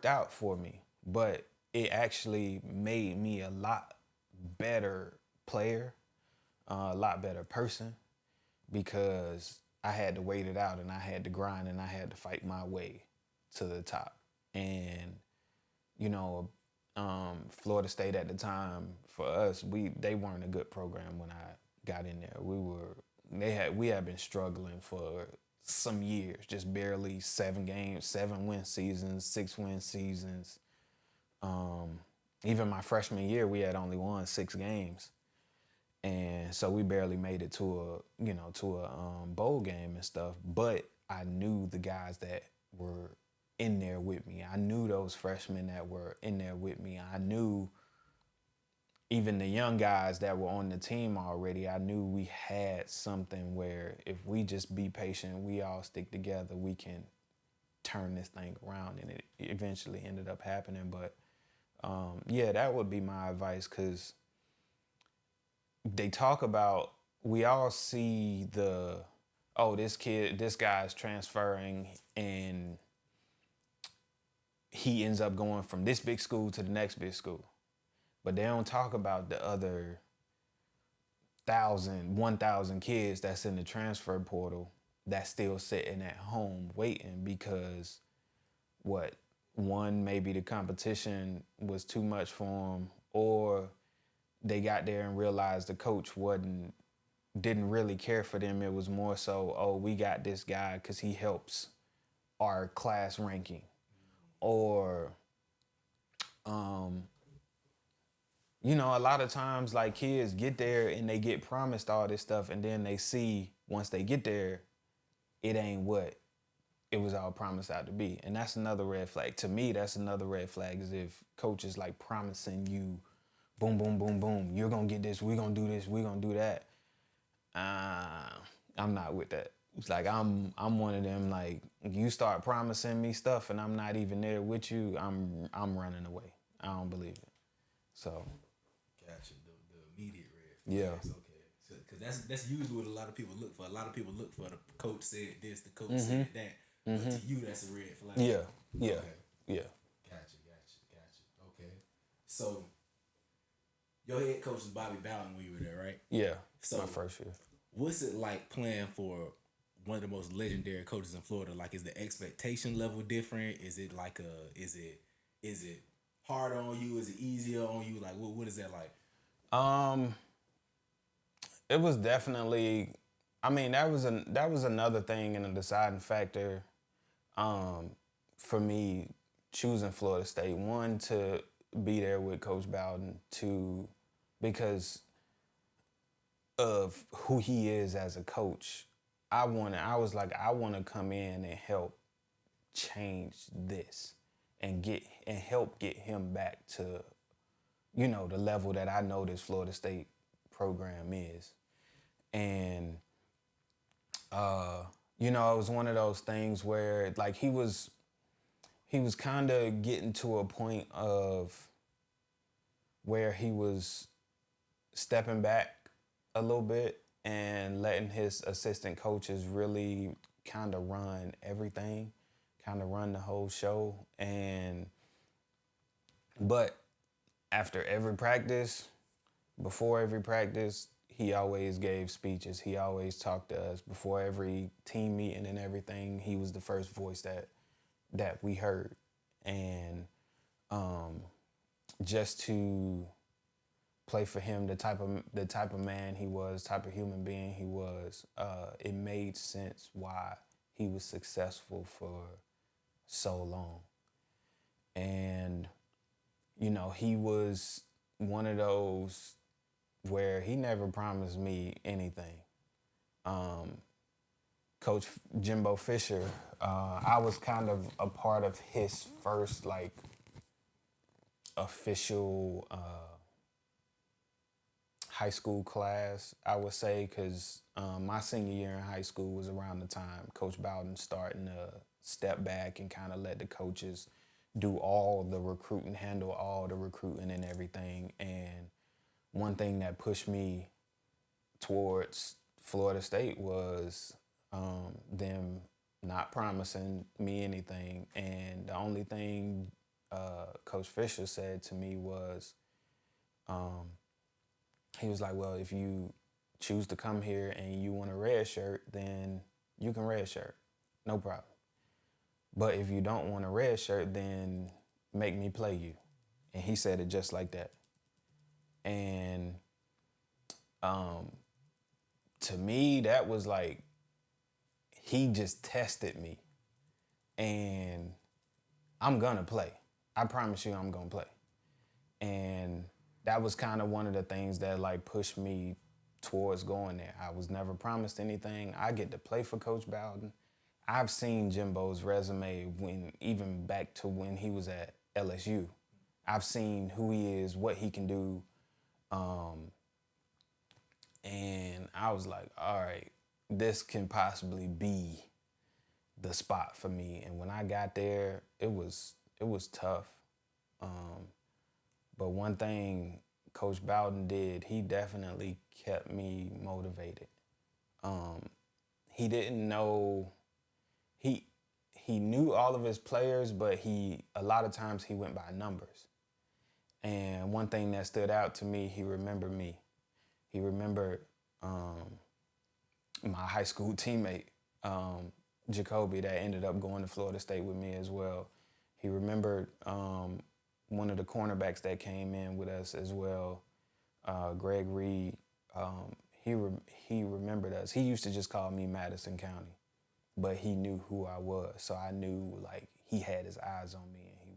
out for me, but it actually made me a lot better player, a lot better person, because I had to wait it out and I had to grind and I had to fight my way to the top. And Florida State at the time, for us, they weren't a good program when I got in there. We had been struggling for some years, just barely 7 win seasons, 6 win seasons. Even my freshman year, we had only won 6 games. And so we barely made it to a bowl game and stuff. But I knew the guys that were in there with me. I knew those freshmen that were in there with me. I knew even the young guys that were on the team already. I knew we had something where if we just be patient, we all stick together, we can turn this thing around. And it eventually ended up happening. But that would be my advice, because they talk about, we all see this guy's transferring and he ends up going from this big school to the next big school. But they don't talk about the other 1,000 kids that's in the transfer portal that's still sitting at home waiting because maybe the competition was too much for them, or they got there and realized the coach didn't really care for them. It was more so, we got this guy because he helps our class ranking. Or, a lot of times, like, kids get there and they get promised all this stuff, and then they see, once they get there, it ain't what it was all promised out to be. And that's another red flag. To me, that's another red flag, is if coaches like promising you, boom, boom, boom, boom, you're going to get this, we're going to do this, we're going to do that. I'm not with that. It's like, I'm one of them, like, you start promising me stuff and I'm not even there with you, I'm running away. I don't believe it. So. Gotcha. The immediate red flags. Yeah. Okay. Because that's usually what a lot of people look for. A lot of people look for the coach said this, the coach said that. But to you, that's a red flag. Yeah. Okay. Yeah. Gotcha. Okay. So, your head coach was Bobby Bowden when you were there, right? Yeah. So my first year. What's it like playing for one of the most legendary coaches in Florida? Like, is the expectation level different? Is it like is it harder on you? Is it easier on you? Like, what is that like? Um, it was definitely. I mean, that was another thing and a deciding factor, um, for me choosing Florida State. One, to be there with Coach Bowden. Two, because of who he is as a coach. I was like, I want to come in and help change this and help get him back to, the level that I know this Florida State program is. And it was one of those things where like he was kind of getting to a point of where he was stepping back a little bit and letting his assistant coaches really kind of run everything, kind of run the whole show. But after every practice, before every practice, he always gave speeches. He always talked to us before every team meeting and everything. He was the first voice that we heard. And just to play for him, the type of man he was, type of human being he was, it made sense why he was successful for so long. And he was one of those where he never promised me anything. Coach Jimbo Fisher, I was kind of a part of his first official high school class, I would say, because my senior year in high school was around the time Coach Bowden starting to step back and kind of let the coaches do all the recruiting, handle all the recruiting and everything. And one thing that pushed me towards Florida State was them not promising me anything. And the only thing Coach Fisher said to me was, he was like, well, if you choose to come here and you want a red shirt, then you can red shirt, no problem. But if you don't want a red shirt, then make me play you. And he said it just like that. And to me, that was like, he just tested me. And I'm gonna play. I promise you I'm gonna play. And that was kind of one of the things that like pushed me towards going there. I was never promised anything. I get to play for Coach Bowden. I've seen Jimbo's resume even back to when he was at LSU. I've seen who he is, what he can do. And I was like, all right, this can possibly be the spot for me. And when I got there, it was tough. But one thing Coach Bowden did, he definitely kept me motivated. He didn't know, he knew all of his players, but a lot of times he went by numbers. And one thing that stood out to me, he remembered me. He remembered my high school teammate, Jacoby, that ended up going to Florida State with me as well. He remembered one of the cornerbacks that came in with us as well, Greg Reed. He remembered us. He used to just call me Madison County, but he knew who I was. So I knew like he had his eyes on me, and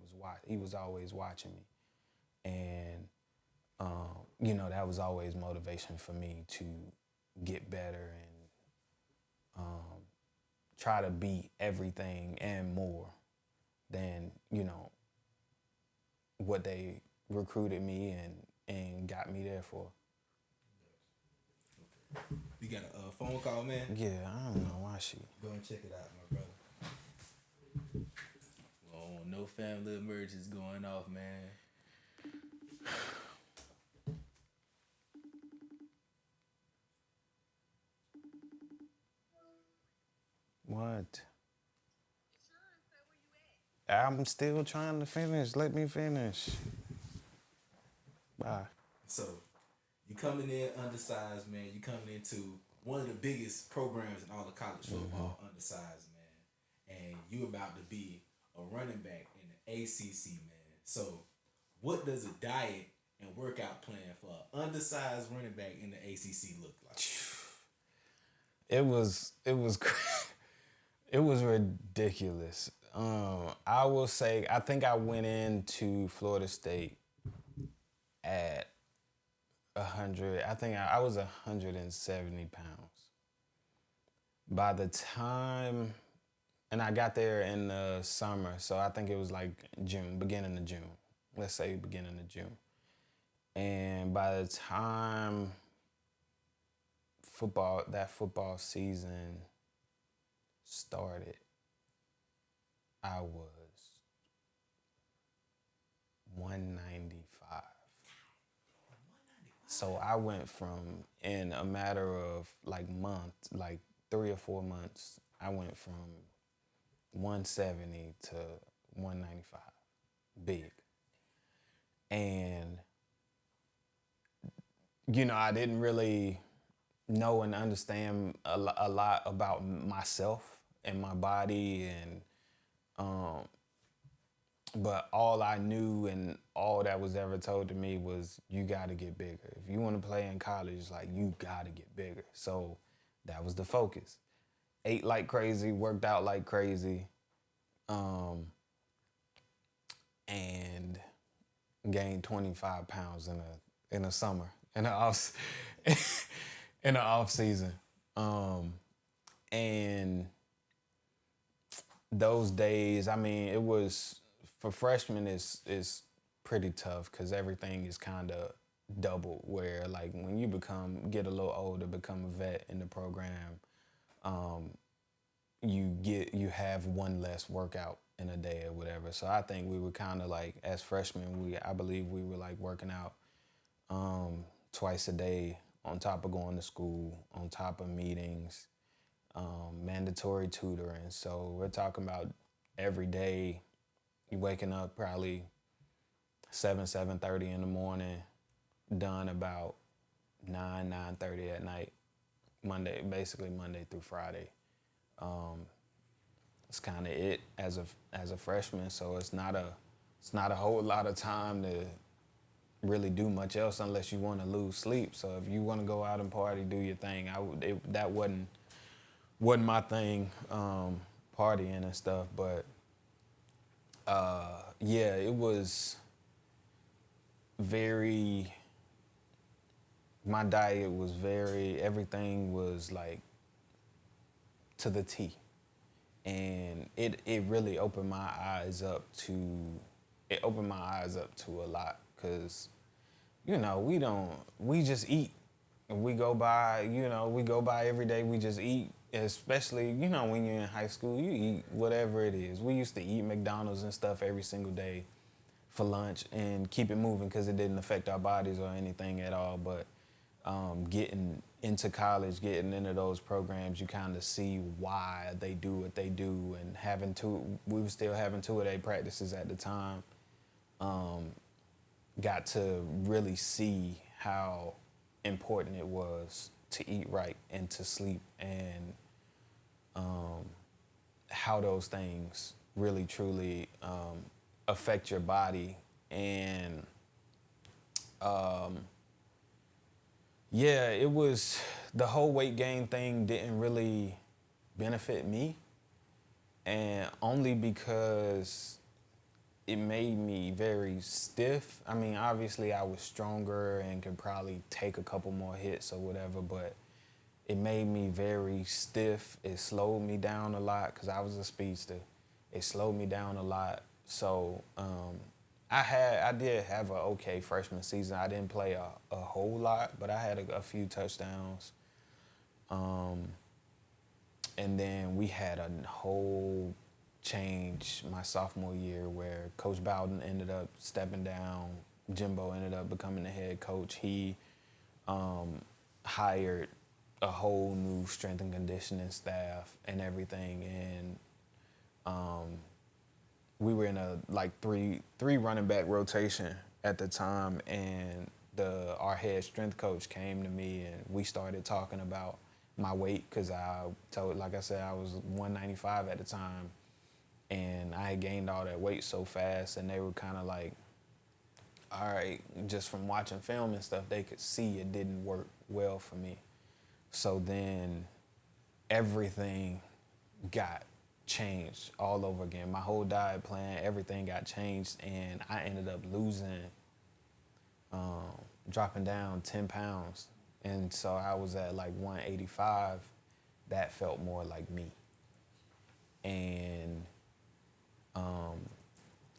he was always watching me. And that was always motivation for me to get better and try to be everything and more than what they recruited me and got me there for. We got a phone call, man. Yeah, I don't know why she. Go and check it out, my brother. Oh, no family emergencies going off, man. What? I'm still trying to finish. Let me finish. Bye. So, you coming in undersized, man. You coming into one of the biggest programs in all of college football, undersized, man. And you about to be a running back in the ACC, man. So, what does a diet and workout plan for an undersized running back in the ACC look like? It was ridiculous. I will say, I think I went into Florida State at 100. I think I was 170 pounds. By the time, and I got there in the summer, so I think it was like June, beginning of June. Let's say beginning of June. And by the time that football season started, I was 195. So I went from, in a matter of like 3 or 4 months, I went from 170 to 195. Big. And, I didn't really know and understand a lot about myself and my body, and but all I knew and all that was ever told to me was, you got to get bigger. If you want to play in college, like, you got to get bigger. So that was the focus. Ate like crazy, worked out like crazy, and gained 25 pounds in a summer, in the off in the off season. And those days, I mean, it was, for freshmen, is pretty tough because everything is kind of double, where like when you get a little older, become a vet in the program, you have one less workout in a day or whatever. So I think we were kind of like, as freshmen, I believe we were like working out twice a day, on top of going to school, on top of meetings, mandatory tutoring. So we're talking about every day, you waking up probably 7:30 in the morning, done about 9:30 at night, basically Monday through Friday. It's kind of it as a freshman. So it's not a whole lot of time to really do much else unless you want to lose sleep. So if you want to go out and party, do your thing. That wasn't my thing, partying and stuff. But yeah, it was my diet was everything was like to the T. And it really opened my eyes up to a lot, because, we just eat. And we go by every day, we just eat, especially, when you're in high school, you eat whatever it is. We used to eat McDonald's and stuff every single day for lunch and keep it moving because it didn't affect our bodies or anything at all. But getting into college, getting into those programs, you kind of see why they do what they do. And we were still having 2-a-day practices at the time. Got to really see how important it was to eat right and to sleep, and how those things really truly affect your body. And yeah, it was, the whole weight gain thing didn't really benefit me, and only because it made me very stiff. I mean, obviously I was stronger and could probably take a couple more hits or whatever, but it made me very stiff. It slowed me down a lot because I was a speedster. It slowed me down a lot. So I did have an okay freshman season. I didn't play a whole lot, but I had a few touchdowns. And then we had a whole change my sophomore year where Coach Bowden ended up stepping down. Jimbo ended up becoming the head coach. He hired a whole new strength and conditioning staff and everything. And we were in a three running back rotation at the time, and our head strength coach came to me and we started talking about my weight, because like I said, I was 195 at the time, and I had gained all that weight so fast, and they were kind of like, all right, just from watching film and stuff, they could see it didn't work well for me. So then everything got changed all over again. My whole diet plan, everything got changed, and I ended up losing, dropping down 10 pounds. And so I was at like 185. That felt more like me. And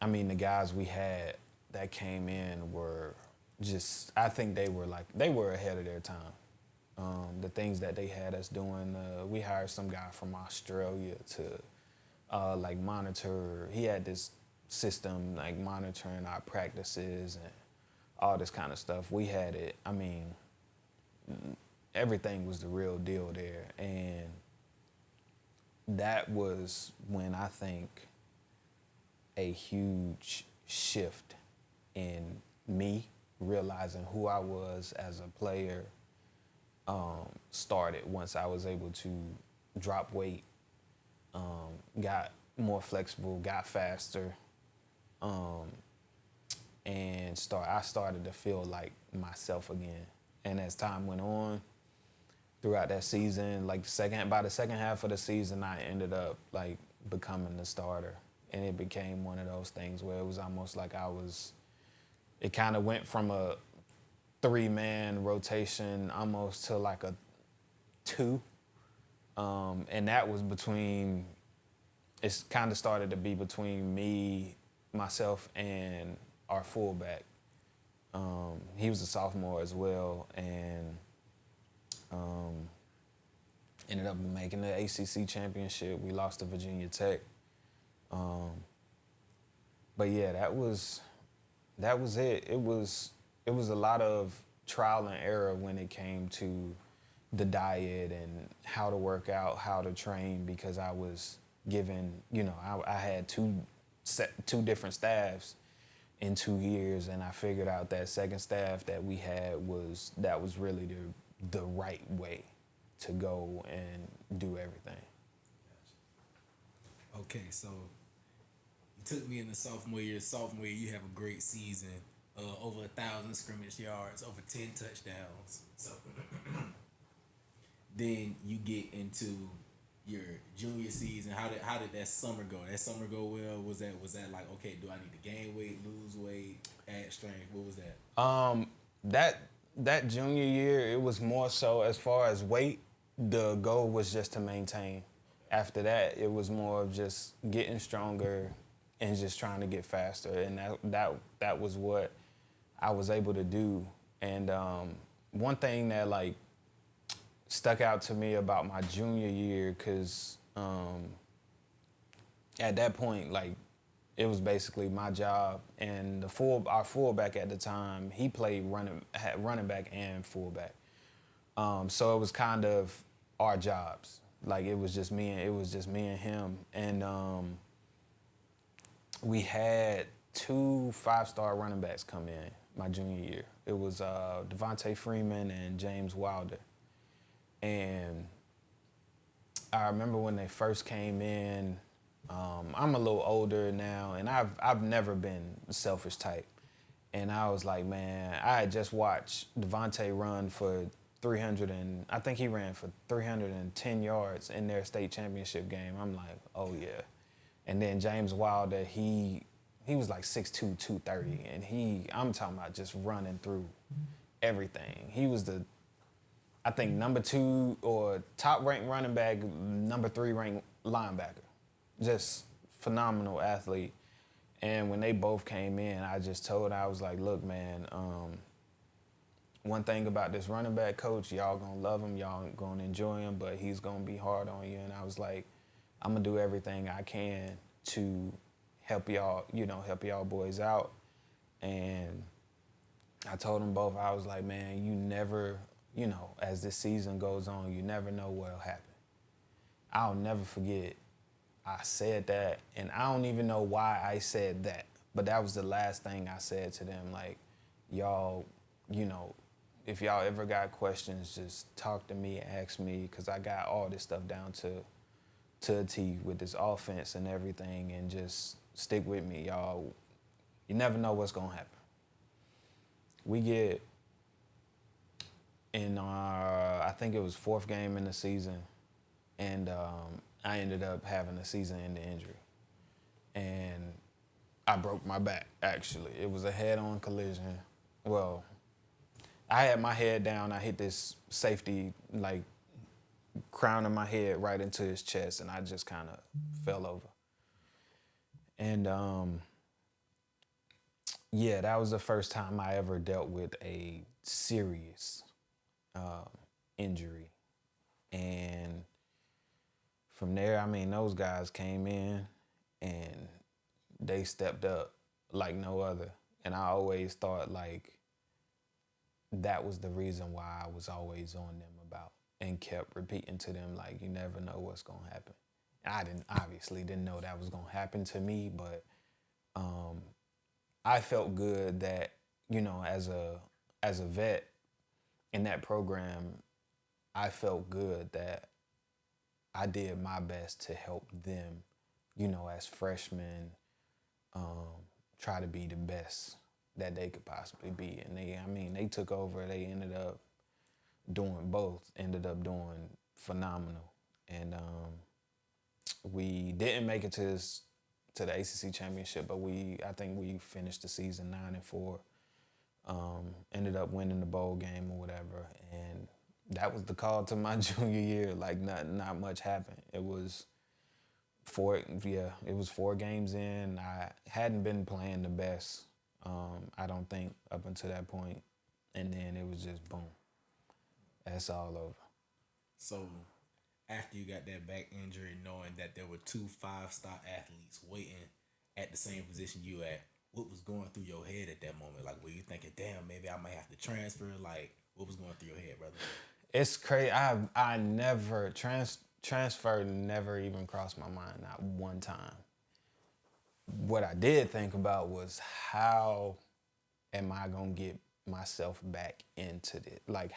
I mean, the guys we had that came in were just, I think they were ahead of their time. The things that they had us doing, we hired some guy from Australia to like monitor. He had this system like monitoring our practices and all this kind of stuff. We had it. I mean, everything was the real deal there. And that was when I think a huge shift in me realizing who I was as a player started once I was able to drop weight, got more flexible, got faster, and I started to feel like myself again. And as time went on, throughout that season, like by the second half of the season, I ended up like becoming the starter. And it became one of those things where it was almost like it kind of went from a 3-man rotation almost to like a 2. And that was it's kind of started to be between me, myself, and our fullback. He was a sophomore as well, and ended up making the ACC championship. We lost to Virginia Tech. But yeah, that was it. It was a lot of trial and error when it came to the diet and how to work out, how to train, because I was given, I had two different staffs in 2 years, and I figured out that second staff that we had was really the right way to go and do everything. Okay, so you took me in the sophomore year. Sophomore year, you have a great season, over 1,000 scrimmage yards, over 10 touchdowns. So then you get into your junior season. How did that summer go? That summer go well? Was that like, okay, do I need to gain weight, lose weight, add strength? What was that? That junior year, it was more so as far as weight, the goal was just to maintain. After that, it was more of just getting stronger and just trying to get faster. And that was what I was able to do. And one thing that like stuck out to me about my junior year, because at that point, like, it was basically my job, and our fullback at the time, he played running back and fullback. So it was kind of our jobs. Like, it was just me and him. And we had 2 5-star running backs come in my junior year. It was Devontae Freeman and James Wilder. And I remember when they first came in, I'm a little older now, and I've never been a selfish type. And I was like, man, I had just watched Devontae run for 300, and I think he ran for 310 yards in their state championship game. I'm like, oh yeah. And then James Wilder, he was like 6'2", 230, and I'm talking about just running through everything. He was I think number 2 or top ranked running back, number 3 ranked linebacker. Just phenomenal athlete. And when they both came in, I was like, look, man, one thing about this running back coach, y'all gonna love him, y'all gonna enjoy him, but he's gonna be hard on you. And I was like, I'm gonna do everything I can to help y'all boys out. And I told them both, I was like, man, you never, as this season goes on, you never know what'll happen. I'll never forget, I said that, and I don't even know why I said that, but that was the last thing I said to them. Like, y'all, if y'all ever got questions, just talk to me, ask me, because I got all this stuff down to a T with this offense and everything, and just stick with me, y'all. You never know what's gonna happen. we get in our, I think it was fourth game in the season, and I ended up having a season-ending injury. And I broke my back, actually. It was a head-on collision. Well, I had my head down. I hit this safety, like, crown of my head right into his chest, and I just kind of fell over. And, yeah, that was the first time I ever dealt with a serious injury. And from there, I mean, those guys came in and they stepped up like no other. And I always thought like that was the reason why I was always on them about and kept repeating to them like, you never know what's gonna happen. I obviously didn't know that was gonna happen to me, but I felt good that, you know, as a vet in that program, I felt good that I did my best to help them, you know, as freshmen, try to be the best that they could possibly be. And they took over. They ended up doing phenomenal. And we didn't make it to the ACC championship, but I think we finished the season 9-4. Ended up winning the bowl game or whatever, and that was the call to my junior year. Like not much happened. It was 4 games in. I hadn't been playing the best, I don't think, up until that point. And then it was just boom. That's all over. So after you got that back injury, knowing that there were 2 5-star athletes waiting at the same position you at, what was going through your head at that moment? Like, were you thinking, damn, maybe I might have to transfer? Like, what was going through your head, brother? It's crazy. I never transfer never even crossed my mind, not one time. What I did think about was how am I gonna get myself back into this? Like,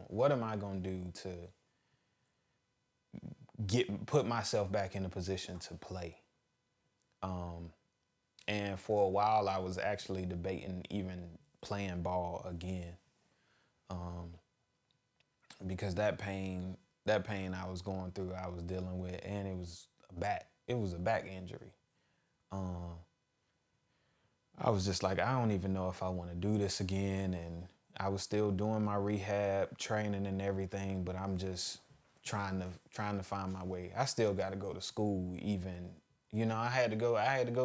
what am I gonna do to put myself back in a position to play? And for a while, I was actually debating even playing ball again, because that pain I was going through, I was dealing with, and it was a back injury. I was just like, I don't even know if I want to do this again, and I was still doing my rehab training and everything, but I'm just trying to find my way. I still got to go to school even. You know, I had to go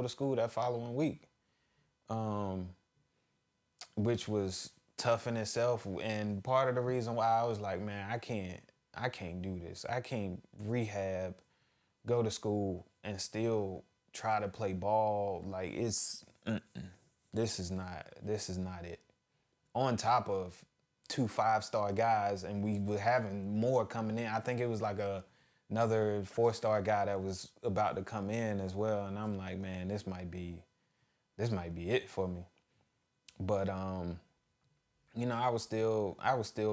to school that following week, which was tough in itself. And part of the reason why I was like, man, I can't do this. I can't rehab, go to school, and still try to play ball. Like, this is not it. On top of 2 5-star guys, and we were having more coming in. I think it was like another 4-star guy that was about to come in as well. And I'm like, man, this might be it for me. But you know, I was still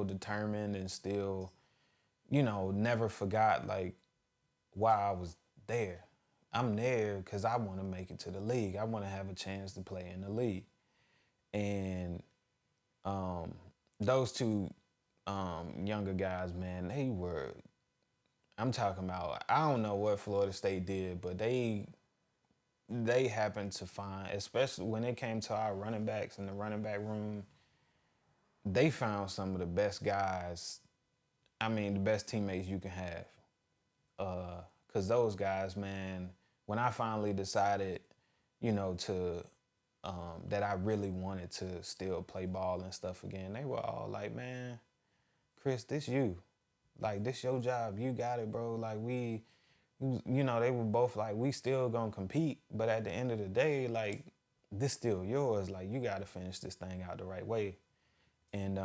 determined and still, you know, never forgot like why I was there. I'm there because I want to make it to the league. I want to have a chance to play in the league. And those 2 younger guys, man, I'm talking about, I don't know what Florida State did, but they happened to find, especially when it came to our running backs in the running back room, they found some of the best guys, the best teammates you can have. Because those guys, man, when I finally decided, you know, that I really wanted to still play ball and stuff again, they were all like, man, Chris, this you. Like, this your job. You got it, bro. Like, you know, they were both like, we still gonna compete, but at the end of the day, like, this still yours. Like, you gotta finish this thing out the right way. And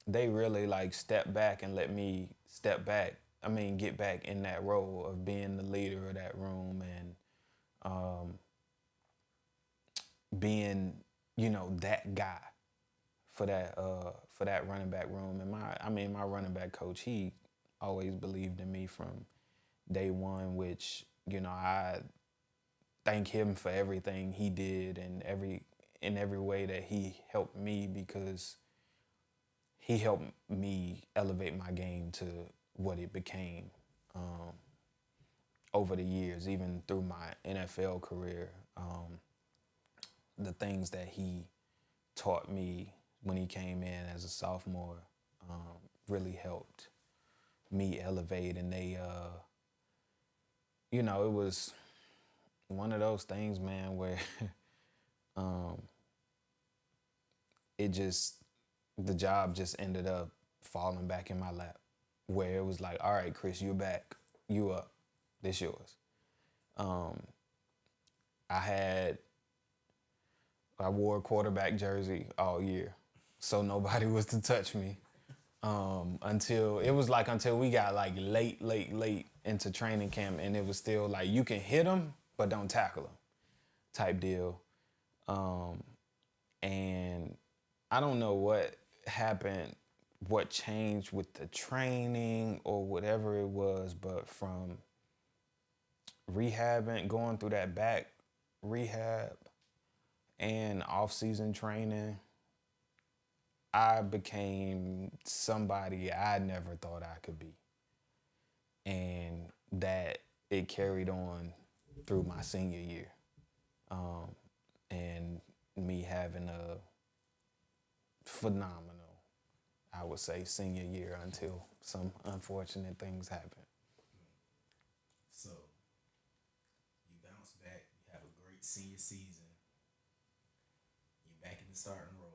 they really, like, stepped back and let me get back in that role of being the leader of that room and being, you know, that guy for that running back room. And my running back coach, he always believed in me from day one, which, you know, I thank him for everything he did and in every way that he helped me, because he helped me elevate my game to what it became over the years, even through my NFL career. The things that he taught me when he came in as a sophomore really helped me elevate. And they, it was one of those things, man, where the job just ended up falling back in my lap, where it was like, all right, Chris, you're back, you up, this yours. I wore a quarterback jersey all year, so nobody was to touch me until we got like late into training camp, and it was still like, you can hit them, but don't tackle them type deal. And I don't know what happened, what changed with the training or whatever it was, but from rehabbing, going through that back rehab and off-season training, I became somebody I never thought I could be. And that it carried on through my senior year. And me having a phenomenal, I would say, senior year until some unfortunate things happened. So, you bounce back, you have a great senior season, you're back in the starting role.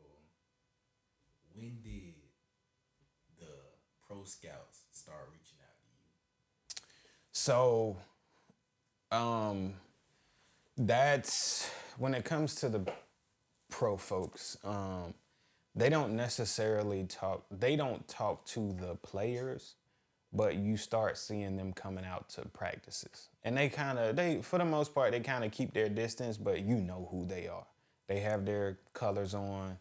When did the pro scouts start reaching out to you? So, that's when it comes to the pro folks, they don't necessarily talk to the players, but you start seeing them coming out to practices. And they for the most part, they kind of keep their distance, but you know who they are. They have their colors on,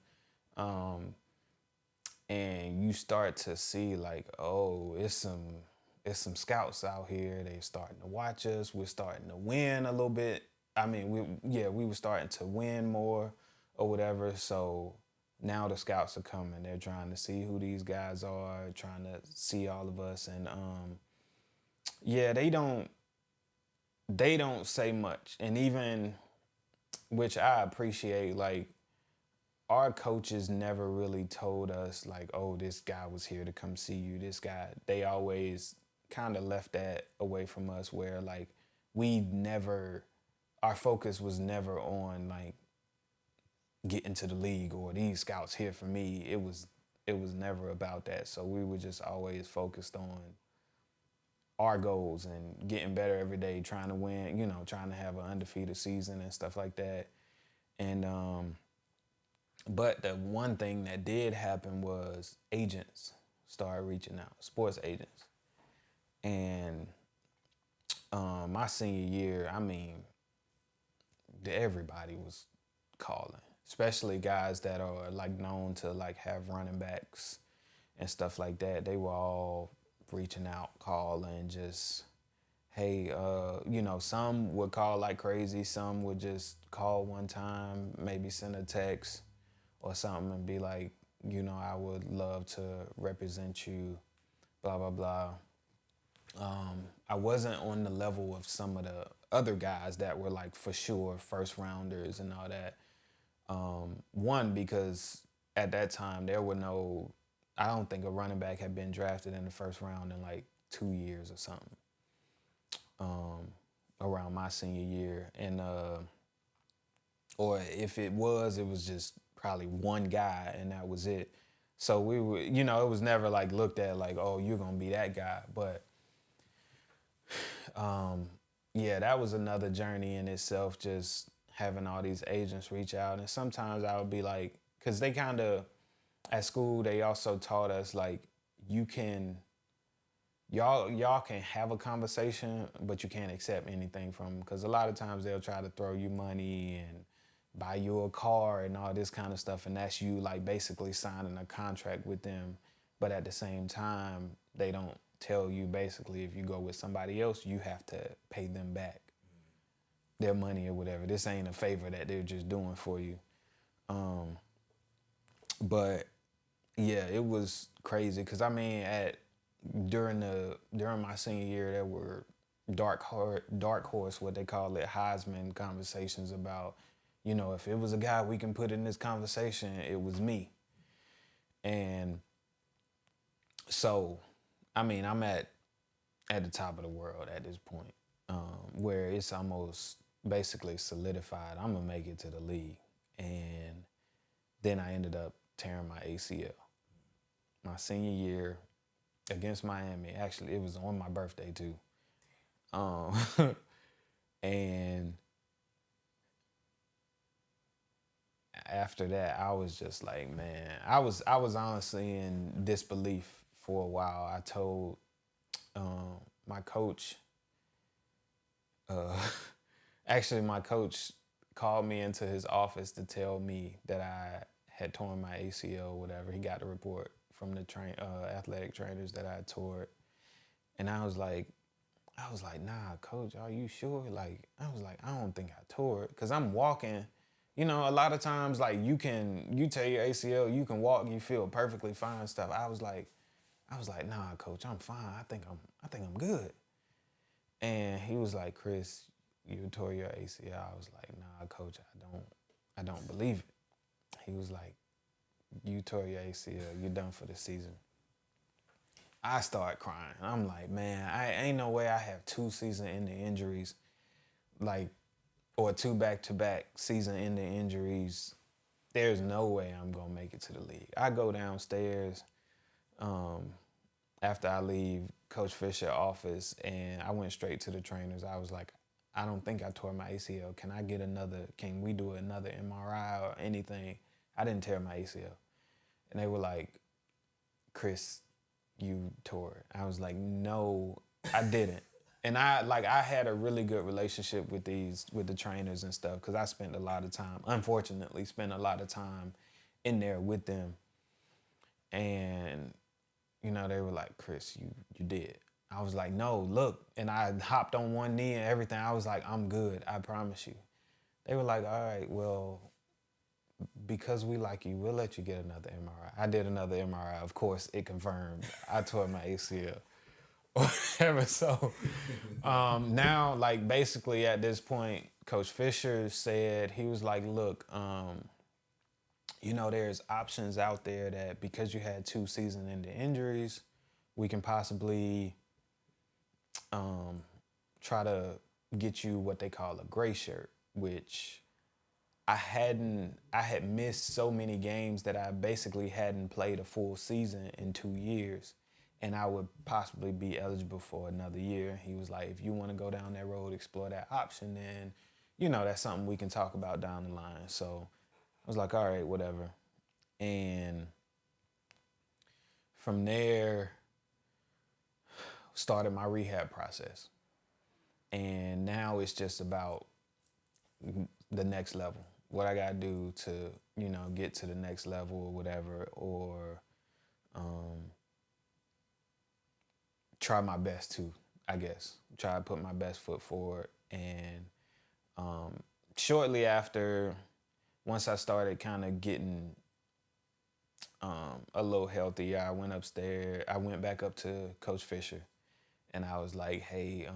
and you start to see like, oh, it's some scouts out here. They're starting to watch us. We're starting to win a little bit. I mean, we were starting to win more or whatever. So now the scouts are coming. They're trying to see who these guys are, trying to see all of us. And they don't say much. And even, which I appreciate, like, our coaches never really told us like, oh, this guy was here to come see you, this guy. They always kind of left that away from us, where like our focus was never on like getting to the league or these scouts here for me. It was never about that. So we were just always focused on our goals and getting better every day, trying to win, trying to have an undefeated season and stuff like that. And but the one thing that did happen was agents started reaching out, sports agents. And my senior year, I mean, everybody was calling, especially guys that are like known to like have running backs and stuff like that. They were all reaching out, calling, just, hey, some would call like crazy. Some would just call one time, maybe send a text or something and be like, I would love to represent you, blah, blah, blah. I wasn't on the level of some of the other guys that were like for sure first rounders and all that. One, because at that time I don't think a running back had been drafted in the first round in like 2 years or something. Around my senior year. And or if it was just probably one guy and that was it. So we were, it was never like looked at like, oh, you're gonna be that guy. But that was another journey in itself, just having all these agents reach out. And sometimes I would be like, because they kind of, at school, they also taught us like, y'all can have a conversation, but you can't accept anything from them. Because a lot of times they'll try to throw you money and buy you a car and all this kind of stuff. And that's you like basically signing a contract with them. But at the same time, they don't tell you basically if you go with somebody else, you have to pay them back their money or whatever. This ain't a favor that they're just doing for you. But yeah, it was crazy because I mean, during my senior year, there were dark horse, what they call it, Heisman conversations about, if it was a guy we can put in this conversation, it was me. And so, I mean, I'm at the top of the world at this point, where it's almost basically solidified. I'm gonna make it to the league, and then I ended up tearing my ACL my senior year against Miami. Actually, it was on my birthday too. And after that, I was just like, man, I was honestly in disbelief for a while. I told my coach, actually my coach called me into his office to tell me that I had torn my ACL or whatever. He got the report from the athletic trainers that I tore it. And I was like, nah, coach, are you sure? I was like, I don't think I tore it. Cause I'm walking, a lot of times like you tear your ACL, you can walk, you feel perfectly fine and stuff. I was like, nah, coach, I'm fine. I think I'm good. And he was like, Chris, you tore your ACL. I was like, nah, coach, I don't believe it. He was like, you tore your ACL, you're done for the season. I started crying. I'm like, man, I ain't no way I have 2 season-ending injuries, or 2 back-to-back season-ending injuries. There's no way I'm gonna make it to the league. I go downstairs after I leave Coach Fisher's office, and I went straight to the trainers. I was like, I don't think I tore my ACL. Can we do another MRI or anything? I didn't tear my ACL. And they were like, Chris, you tore it. I was like, no, I didn't. And I had a really good relationship with the trainers and stuff, because I spent a lot of time in there with them. And, they were like, Chris, you did. I was like, no, look. And I hopped on one knee and everything. I was like, I'm good, I promise you. They were like, all right, well, because we like you, we'll let you get another MRI. I did another MRI. Of course, it confirmed I tore my ACL. Whatever. So now, basically at this point, Coach Fisher said, he was like, look, there's options out there that because you had 2 season-ending injuries, we can possibly try to get you what they call a gray shirt, which I had missed so many games that I basically hadn't played a full season in 2 years, and I would possibly be eligible for another year. He was like, if you want to go down that road, explore that option, then, that's something we can talk about down the line. So I was like, all right, whatever. And from there, started my rehab process. And now it's just about the next level. What I gotta do to, get to the next level or whatever, or try my best to, I guess. Try to put my best foot forward. And shortly after, once I started kind of getting a little healthier, I went back up to Coach Fisher, and I was like, hey,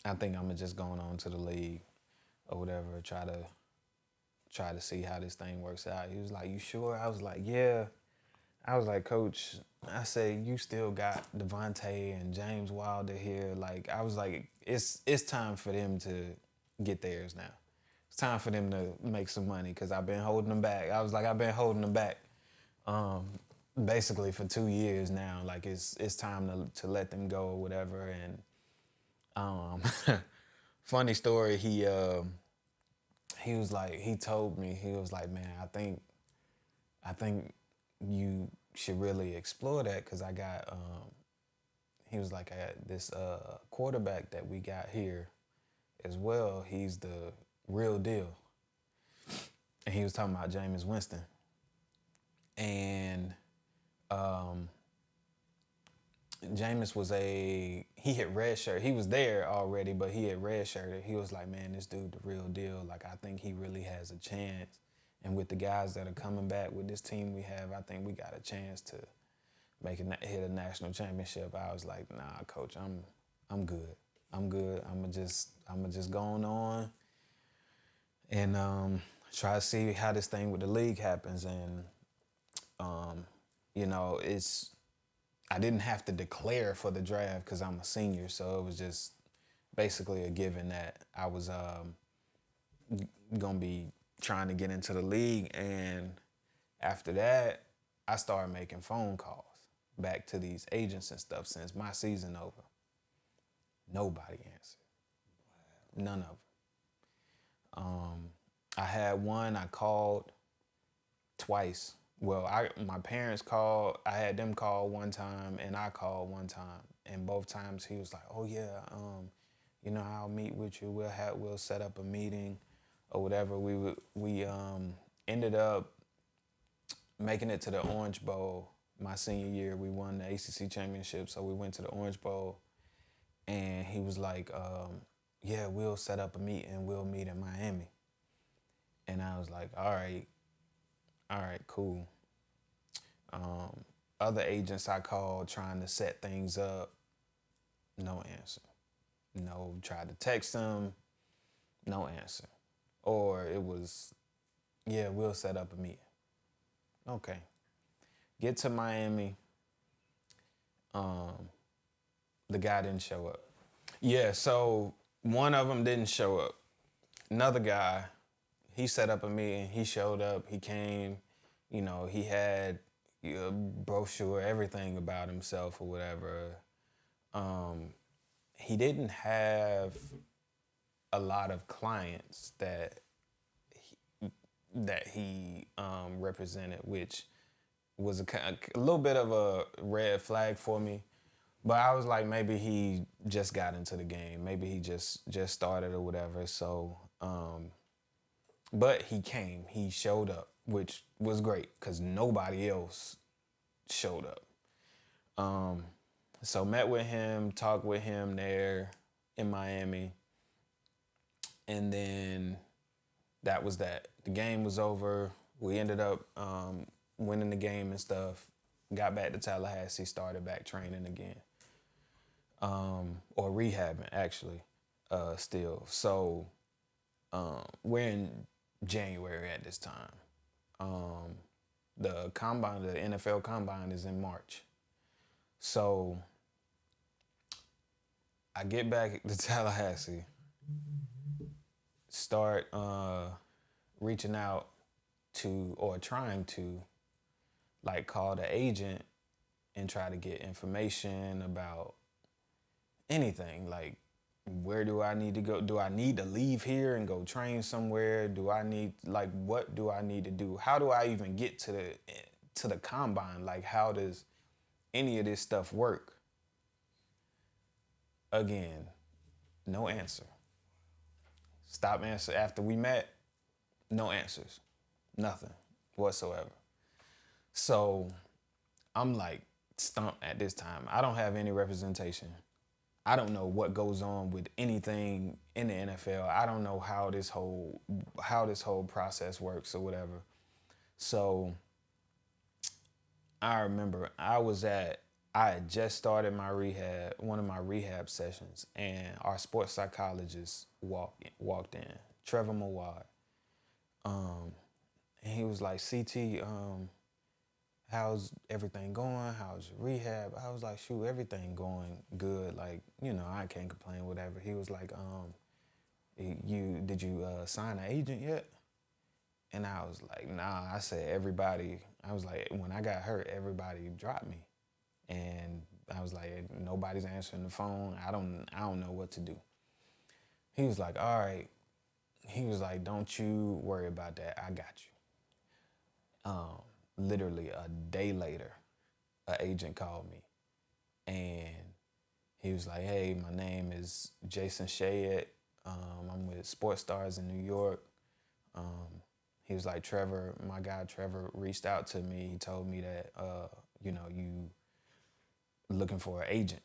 I think I'm just going on to the league or whatever, try to see how this thing works out. He was like, you sure? I was like, yeah. I was like, Coach, I said, you still got Devontae and James Wilder here. I was like, it's time for them to get theirs now. It's time for them to make some money, because I've been holding them back. I was like, I've been holding them back basically for 2 years now. It's time to let them go or whatever. And funny story, he was like, he told me, he was like, man, I think you should really explore that, because I got, he was like, I got this quarterback that we got here as well. He's the real deal. And he was talking about Jameis Winston. And Jameis he had redshirt. He was there already, but he had redshirted. He was like, man, this dude the real deal. I think he really has a chance. And with the guys that are coming back with this team we have, I think we got a chance to hit a national championship. I was like, nah, coach, I'm good. I'm good. I'ma just go on and try to see how this thing with the league happens. And you know, I didn't have to declare for the draft because I'm a senior, so it was just basically a given that I was gonna be trying to get into the league. And after that, I started making phone calls back to these agents and stuff since my season over. Nobody answered. None of them. I had one I called twice. Well, my parents called. I had them call one time, and I called one time. And both times he was like, "Oh yeah, you know, I'll meet with you. We'll set up a meeting, or whatever." We ended up making it to the Orange Bowl my senior year. We won the ACC championship, so we went to the Orange Bowl. And he was like, "Yeah, we'll set up a meeting. We'll meet in Miami." And I was like, all right, cool. Other agents I called trying to set things up, no answer. No, tried to text them, no answer. Or it was, yeah, we'll set up a meeting. Okay. Get to Miami. The guy didn't show up. Yeah, so one of them didn't show up. Another guy, he set up a meeting. He showed up. He came. You know, he had a brochure, everything about himself or whatever. He didn't have a lot of clients that he represented, which was a little bit of a red flag for me. But I was like, maybe he just got into the game. Maybe he just started or whatever. So, but he came. He showed up, which was great because nobody else showed up. So met with him, talked with him there in Miami. And then that was that. The game was over. We ended up winning the game and stuff. Got back to Tallahassee, started back training again. Or rehabbing, actually, still. So we're in January at this time. The combine, the NFL combine is in March. So I get back to Tallahassee, start reaching out to, or trying to, like, call the agent and try to get information about anything. Like, where do I need to go? Do I need to leave here and go train somewhere? Do I need, like, what do I need to do? How do I even get to the combine? Like, how does any of this stuff work? Again, no answer. Stop answer. After we met, no answers. Nothing whatsoever. So I'm like stumped at this time. I don't have any representation. I don't know what goes on with anything in the NFL. I don't know how this whole process works or whatever. So I remember I had just started my rehab, one of my rehab sessions, and our sports psychologist walked in, Trevor Mawad. And he was like, CT, how's everything going? How's your rehab? I was like, shoot, everything going good. Like, you know, I can't complain, whatever. He was like, did you sign an agent yet? And I was like, nah. I said, everybody. I was like, when I got hurt, everybody dropped me. And I was like, nobody's answering the phone. I don't know what to do. He was like, all right. He was like, don't you worry about that. I got you. Literally a day later, an agent called me. And he was like, hey, my name is Jason Shayette. I'm with Sports Stars in New York. He was like, Trevor, my guy Trevor reached out to me. He told me that, you looking for an agent.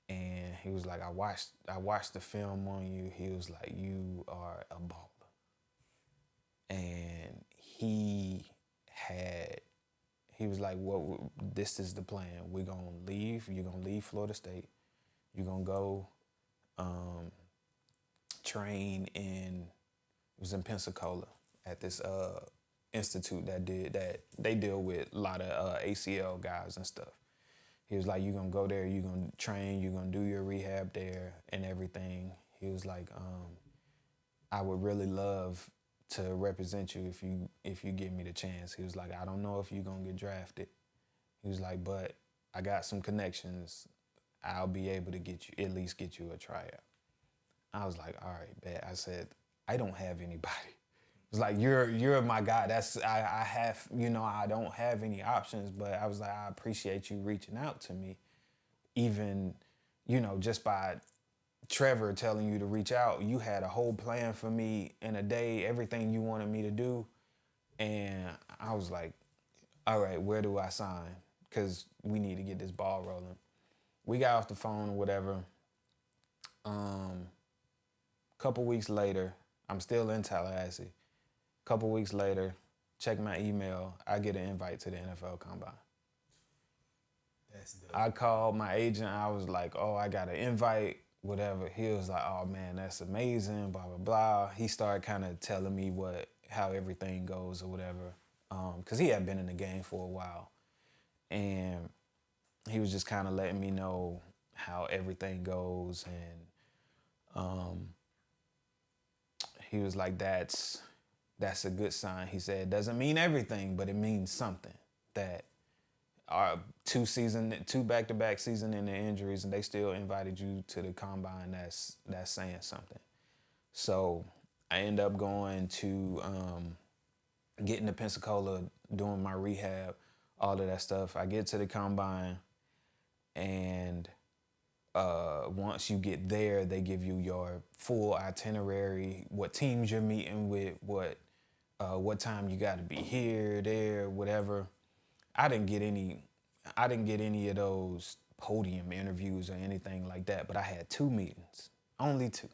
And he was like, I watched the film on you. He was like, you are a baller. And he He was like, this is the plan. We're going to leave. You're going to leave Florida State. You're going to go train it was in Pensacola at this institute that they deal with a lot of ACL guys and stuff. He was like, you're going to go there, you're going to train, you're going to do your rehab there and everything. He was like, I would really love to represent you if you give me the chance. He was like, I don't know if you're going to get drafted. He was like, but I got some connections. I'll be able to at least get you a tryout. I was like, all right, bet. I said, I don't have anybody. It's like, you're my guy. I have, I don't have any options, but I was like, I appreciate you reaching out to me. Even, just by Trevor telling you to reach out, you had a whole plan for me in a day, everything you wanted me to do. And I was like, all right, where do I sign? Because we need to get this ball rolling. We got off the phone or whatever. Couple weeks later, I'm still in Tallahassee. Couple weeks later, check my email, I get an invite to the NFL Combine. That's dope. I called my agent, I was like, oh, I got an invite, whatever. He was like, oh man, that's amazing, blah, blah, blah. He started kind of telling me how everything goes or whatever, because he had been in the game for a while. And he was just kind of letting me know how everything goes. And he was like, that's a good sign. He said, it doesn't mean everything, but it means something. That our two back-to-back season-ending injuries, and they still invited you to the combine. That's saying something. So I end up going to getting to Pensacola, doing my rehab, all of that stuff. I get to the combine, and once you get there, they give you your full itinerary, what teams you're meeting with, what time you got to be here, there, whatever. I didn't get any of those podium interviews or anything like that, but I had 2 meetings, only 2,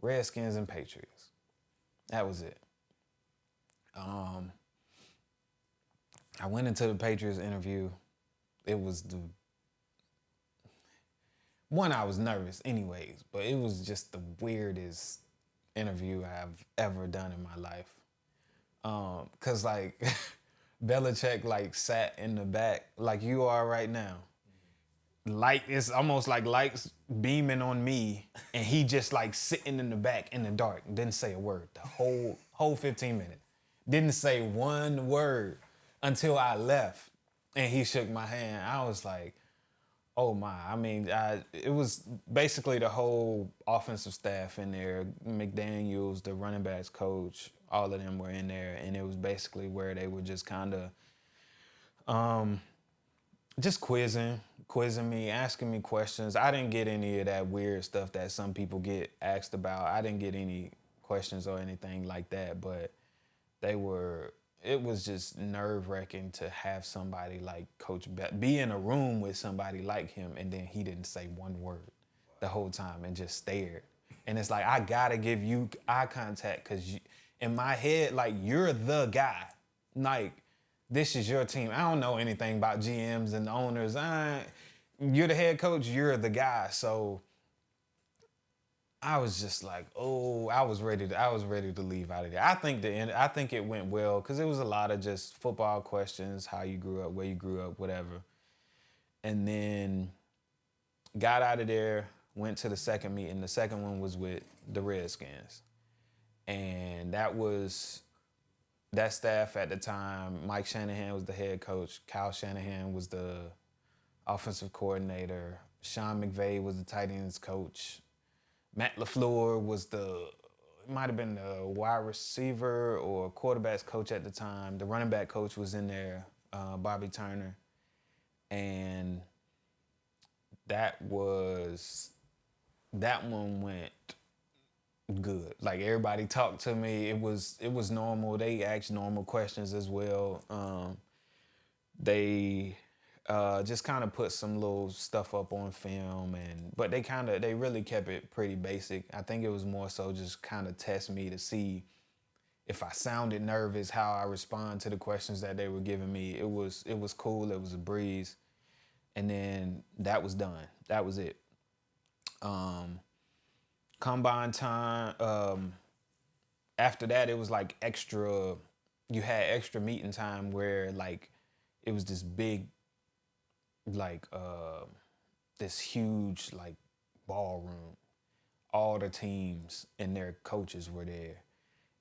Redskins and Patriots. That was it. I went into the Patriots interview. It was I was nervous anyways, but it was just the weirdest interview I've ever done in my life. Cause like Belichick sat in the back like you are right now. It's almost like lights beaming on me, and he just sitting in the back in the dark. Didn't say a word the whole 15 minutes. Didn't say one word until I left, and he shook my hand. I was like, oh my. I mean, it was basically the whole offensive staff in there. McDaniels, the running backs coach, all of them were in there, and it was basically where they were just kind of just quizzing me, asking me questions. I didn't get any of that weird stuff that some people get asked about. I didn't get any questions or anything like that, but it was just nerve-wracking to have somebody like Coach be in a room with somebody like him, and then he didn't say one word the whole time and just stared. And it's like, I gotta give you eye contact, because in my head, you're the guy. This is your team. I don't know anything about GMs and owners. You're the head coach, you're the guy. So I was just like, oh, I was ready to leave out of there. I think it went well, because it was a lot of just football questions, how you grew up, where you grew up, whatever. And then got out of there, went to the second meeting. The second one was with the Redskins. And that staff at the time, Mike Shanahan was the head coach, Kyle Shanahan was the offensive coordinator, Sean McVay was the tight ends coach, Matt LaFleur might have been the wide receiver or quarterbacks coach at the time. The running back coach was in there, Bobby Turner. And that one went good. Everybody talked to me. It was normal. They asked normal questions as well. They just kind of put some little stuff up on film, but they really kept it pretty basic. I think it was more so just kind of test me to see if I sounded nervous, how I respond to the questions that they were giving me. It was cool. It was a breeze. And then that was done. That was it. Combine time. After that, it was like extra. You had extra meeting time where like it was this big, like this huge like ballroom. All the teams and their coaches were there,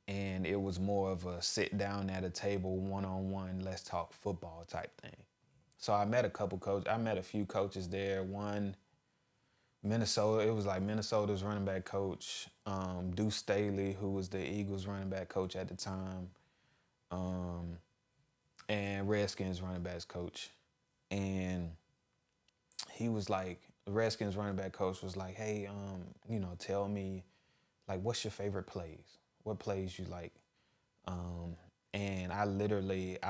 and it was more of a sit down at a table, one-on-one, let's talk football type thing. So I met a couple coaches. I met a few coaches there. One, Minnesota. It was like Minnesota's running back coach, Deuce Staley, who was the Eagles running back coach at the time, and Redskins running backs coach. And he was like, the Redskins running back coach was like, hey, tell me, like, what's your favorite plays? What plays you like? And I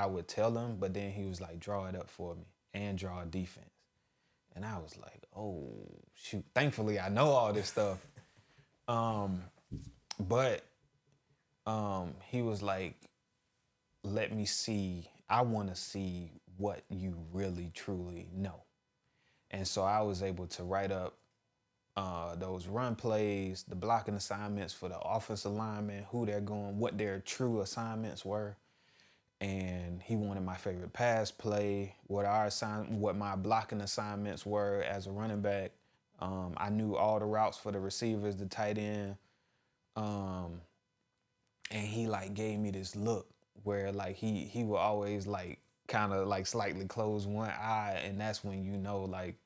would tell him, but then he was like, draw it up for me and draw a defense. And I was like, oh, shoot. Thankfully, I know all this stuff. But he was like, let me see. I want to see what you really, truly know. And so I was able to write up those run plays, the blocking assignments for the offensive linemen, who they're going, what their true assignments were. And he wanted my favorite pass play, what my blocking assignments were as a running back. I knew all the routes for the receivers, the tight end. And he like gave me this look where like he would always like kind of like slightly close one eye, and that's when you know, like,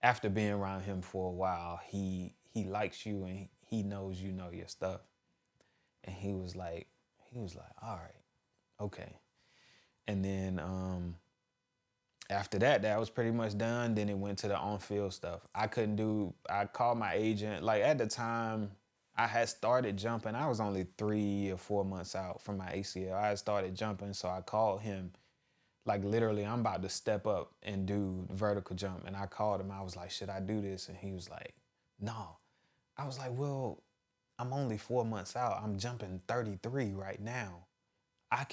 after being around him for a while, he likes you and he knows you know your stuff. And he was like, all right, okay. And then after that, that was pretty much done. Then it went to the on-field stuff. I called my agent. Like, at the time, I had started jumping. I was only 3 or 4 months out from my ACL. I had started jumping, so I called him. Like, literally, I'm about to step up and do the vertical jump. And I called him. I was like, should I do this? And he was like, no. I was like, well, I'm only 4 months out. I'm jumping 33 right now. I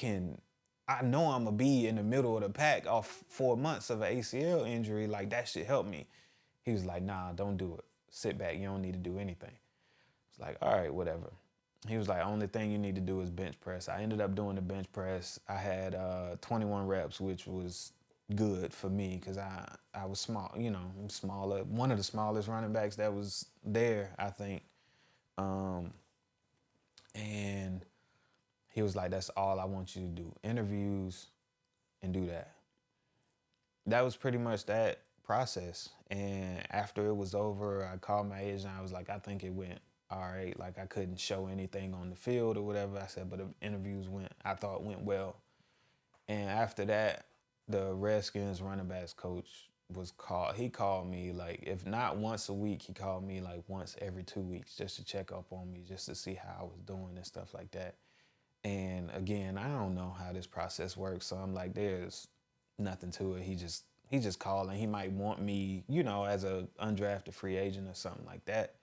know I'm going to be in the middle of the pack off 4 months of an ACL injury. Like, that should help me. He was like, nah, don't do it. Sit back. You don't need to do anything. It's like, all right, whatever. He was like, only thing you need to do is bench press. I ended up doing the bench press. I had 21 reps, which was good for me because I was small, I'm smaller. One of the smallest running backs that was there, I think. And he was like, that's all I want you to do. Interviews and do that. That was pretty much that process. And after it was over, I called my agent. I was like, I think it went all right. Like, I couldn't show anything on the field or whatever. I said, but the interviews I thought went well. And after that, the Redskins running backs coach he called me, like, if not once a week, he called me like once every 2 weeks just to check up on me, just to see how I was doing and stuff like that. And again, I don't know how this process works. So I'm like, there's nothing to it. He just calling. He might want me, as a undrafted free agent or something like that.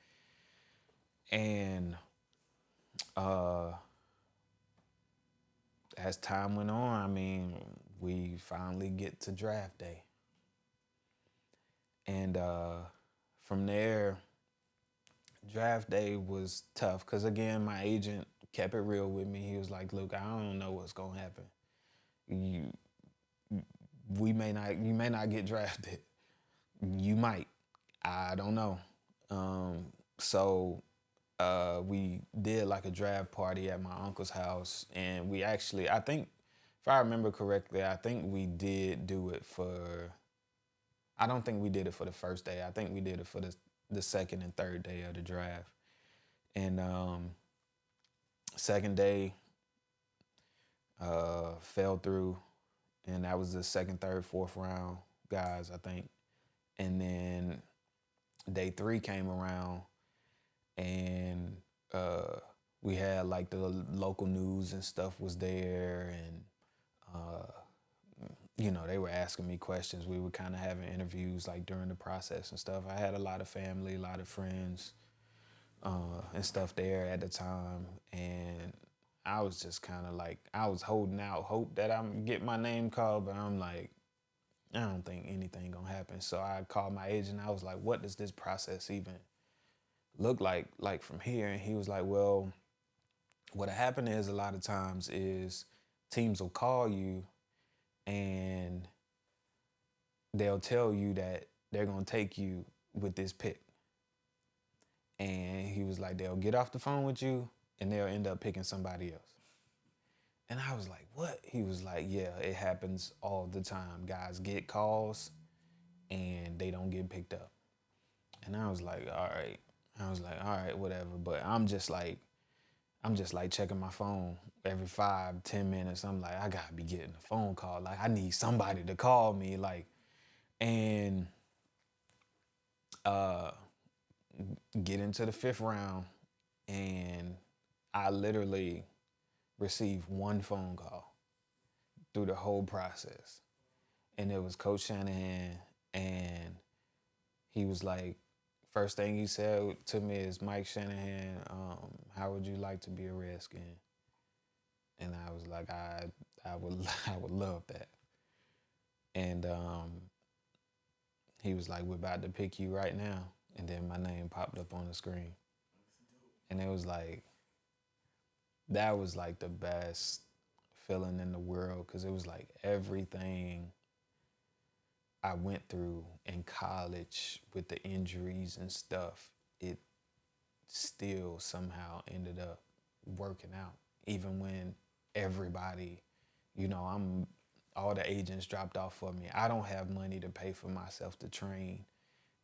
And as time went on, I mean, we finally get to draft day. And from there, draft day was tough because, again, my agent kept it real with me. He was like, look, I don't know what's going to happen. You may not get drafted. You might. I don't know. So we did like a draft party at my uncle's house, and we actually, I think, if I remember correctly, I think we did do it I don't think we did it for the first day. I think we did it for the second and third day of the draft. And second day fell through, and that was the second, third, fourth round guys, I think. And then day 3 came around, and we had like the local news and stuff was there, and they were asking me questions. We were kind of having interviews like during the process and stuff. I had a lot of family, a lot of friends and stuff there at the time, and I was just kind of like, I was holding out hope that I'm get my name called, but I'm like, I don't think anything gonna happen. So I called my agent. I was like, what does this process even look like from here? And he was like, well, what happened is a lot of times is teams will call you and they'll tell you that they're gonna take you with this pick. And he was like, they'll get off the phone with you and they'll end up picking somebody else. And I was like, what? He was like, yeah, it happens all the time. Guys get calls and they don't get picked up. And I was like, all right. I was like, all right, whatever. But I'm just like checking my phone every 5-10 minutes. I'm like, I gotta be getting a phone call. Like, I need somebody to call me. Like, and get into the 5th round, and I literally received one phone call through the whole process. And it was Coach Shanahan, and he was like, first thing he said to me is, Mike Shanahan, how would you like to be a Redskin? And I was like, I would love that. And he was like, we're about to pick you right now. And then my name popped up on the screen. And it was like, that was like the best feeling in the world, because it was like everything I went through in college with the injuries and stuff, it still somehow ended up working out. Even when everybody, all the agents dropped off for me. I don't have money to pay for myself to train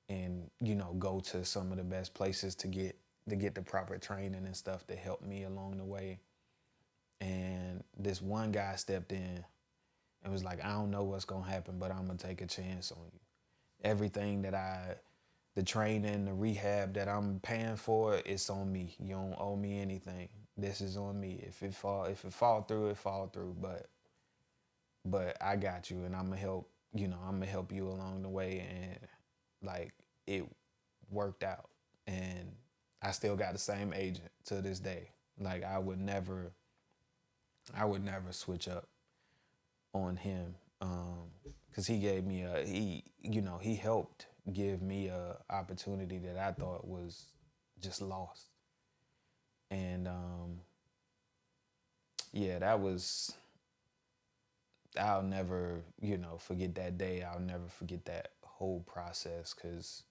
and, go to some of the best places to get the proper training and stuff to help me along the way. And this one guy stepped in and was like, I don't know what's gonna happen, but I'm gonna take a chance on you. Everything the training, the rehab that I'm paying for, it's on me. You don't owe me anything. This is on me. If it fall through, it fall through. But I got you, and I'm gonna help you along the way. And like, it worked out, and I still got the same agent to this day. Like, I would never switch up on him, because he gave me he helped give me a opportunity that I thought was just lost. And yeah, I'll never forget that day. I'll never forget that whole process, because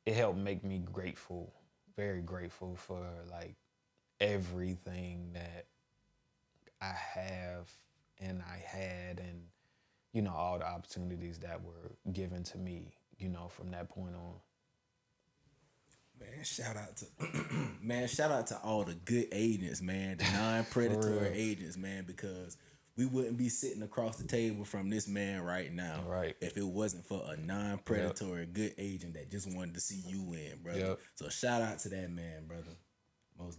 it helped make me grateful, very grateful for like everything that I have and I had, and all the opportunities that were given to me, from that point on. Man, shout out to all the good agents, man, the non-predatory agents, man, because we wouldn't be sitting across the table from this man right now, right, if it wasn't for a non-predatory good agent that just wanted to see you win, brother. So shout out to that man, brother.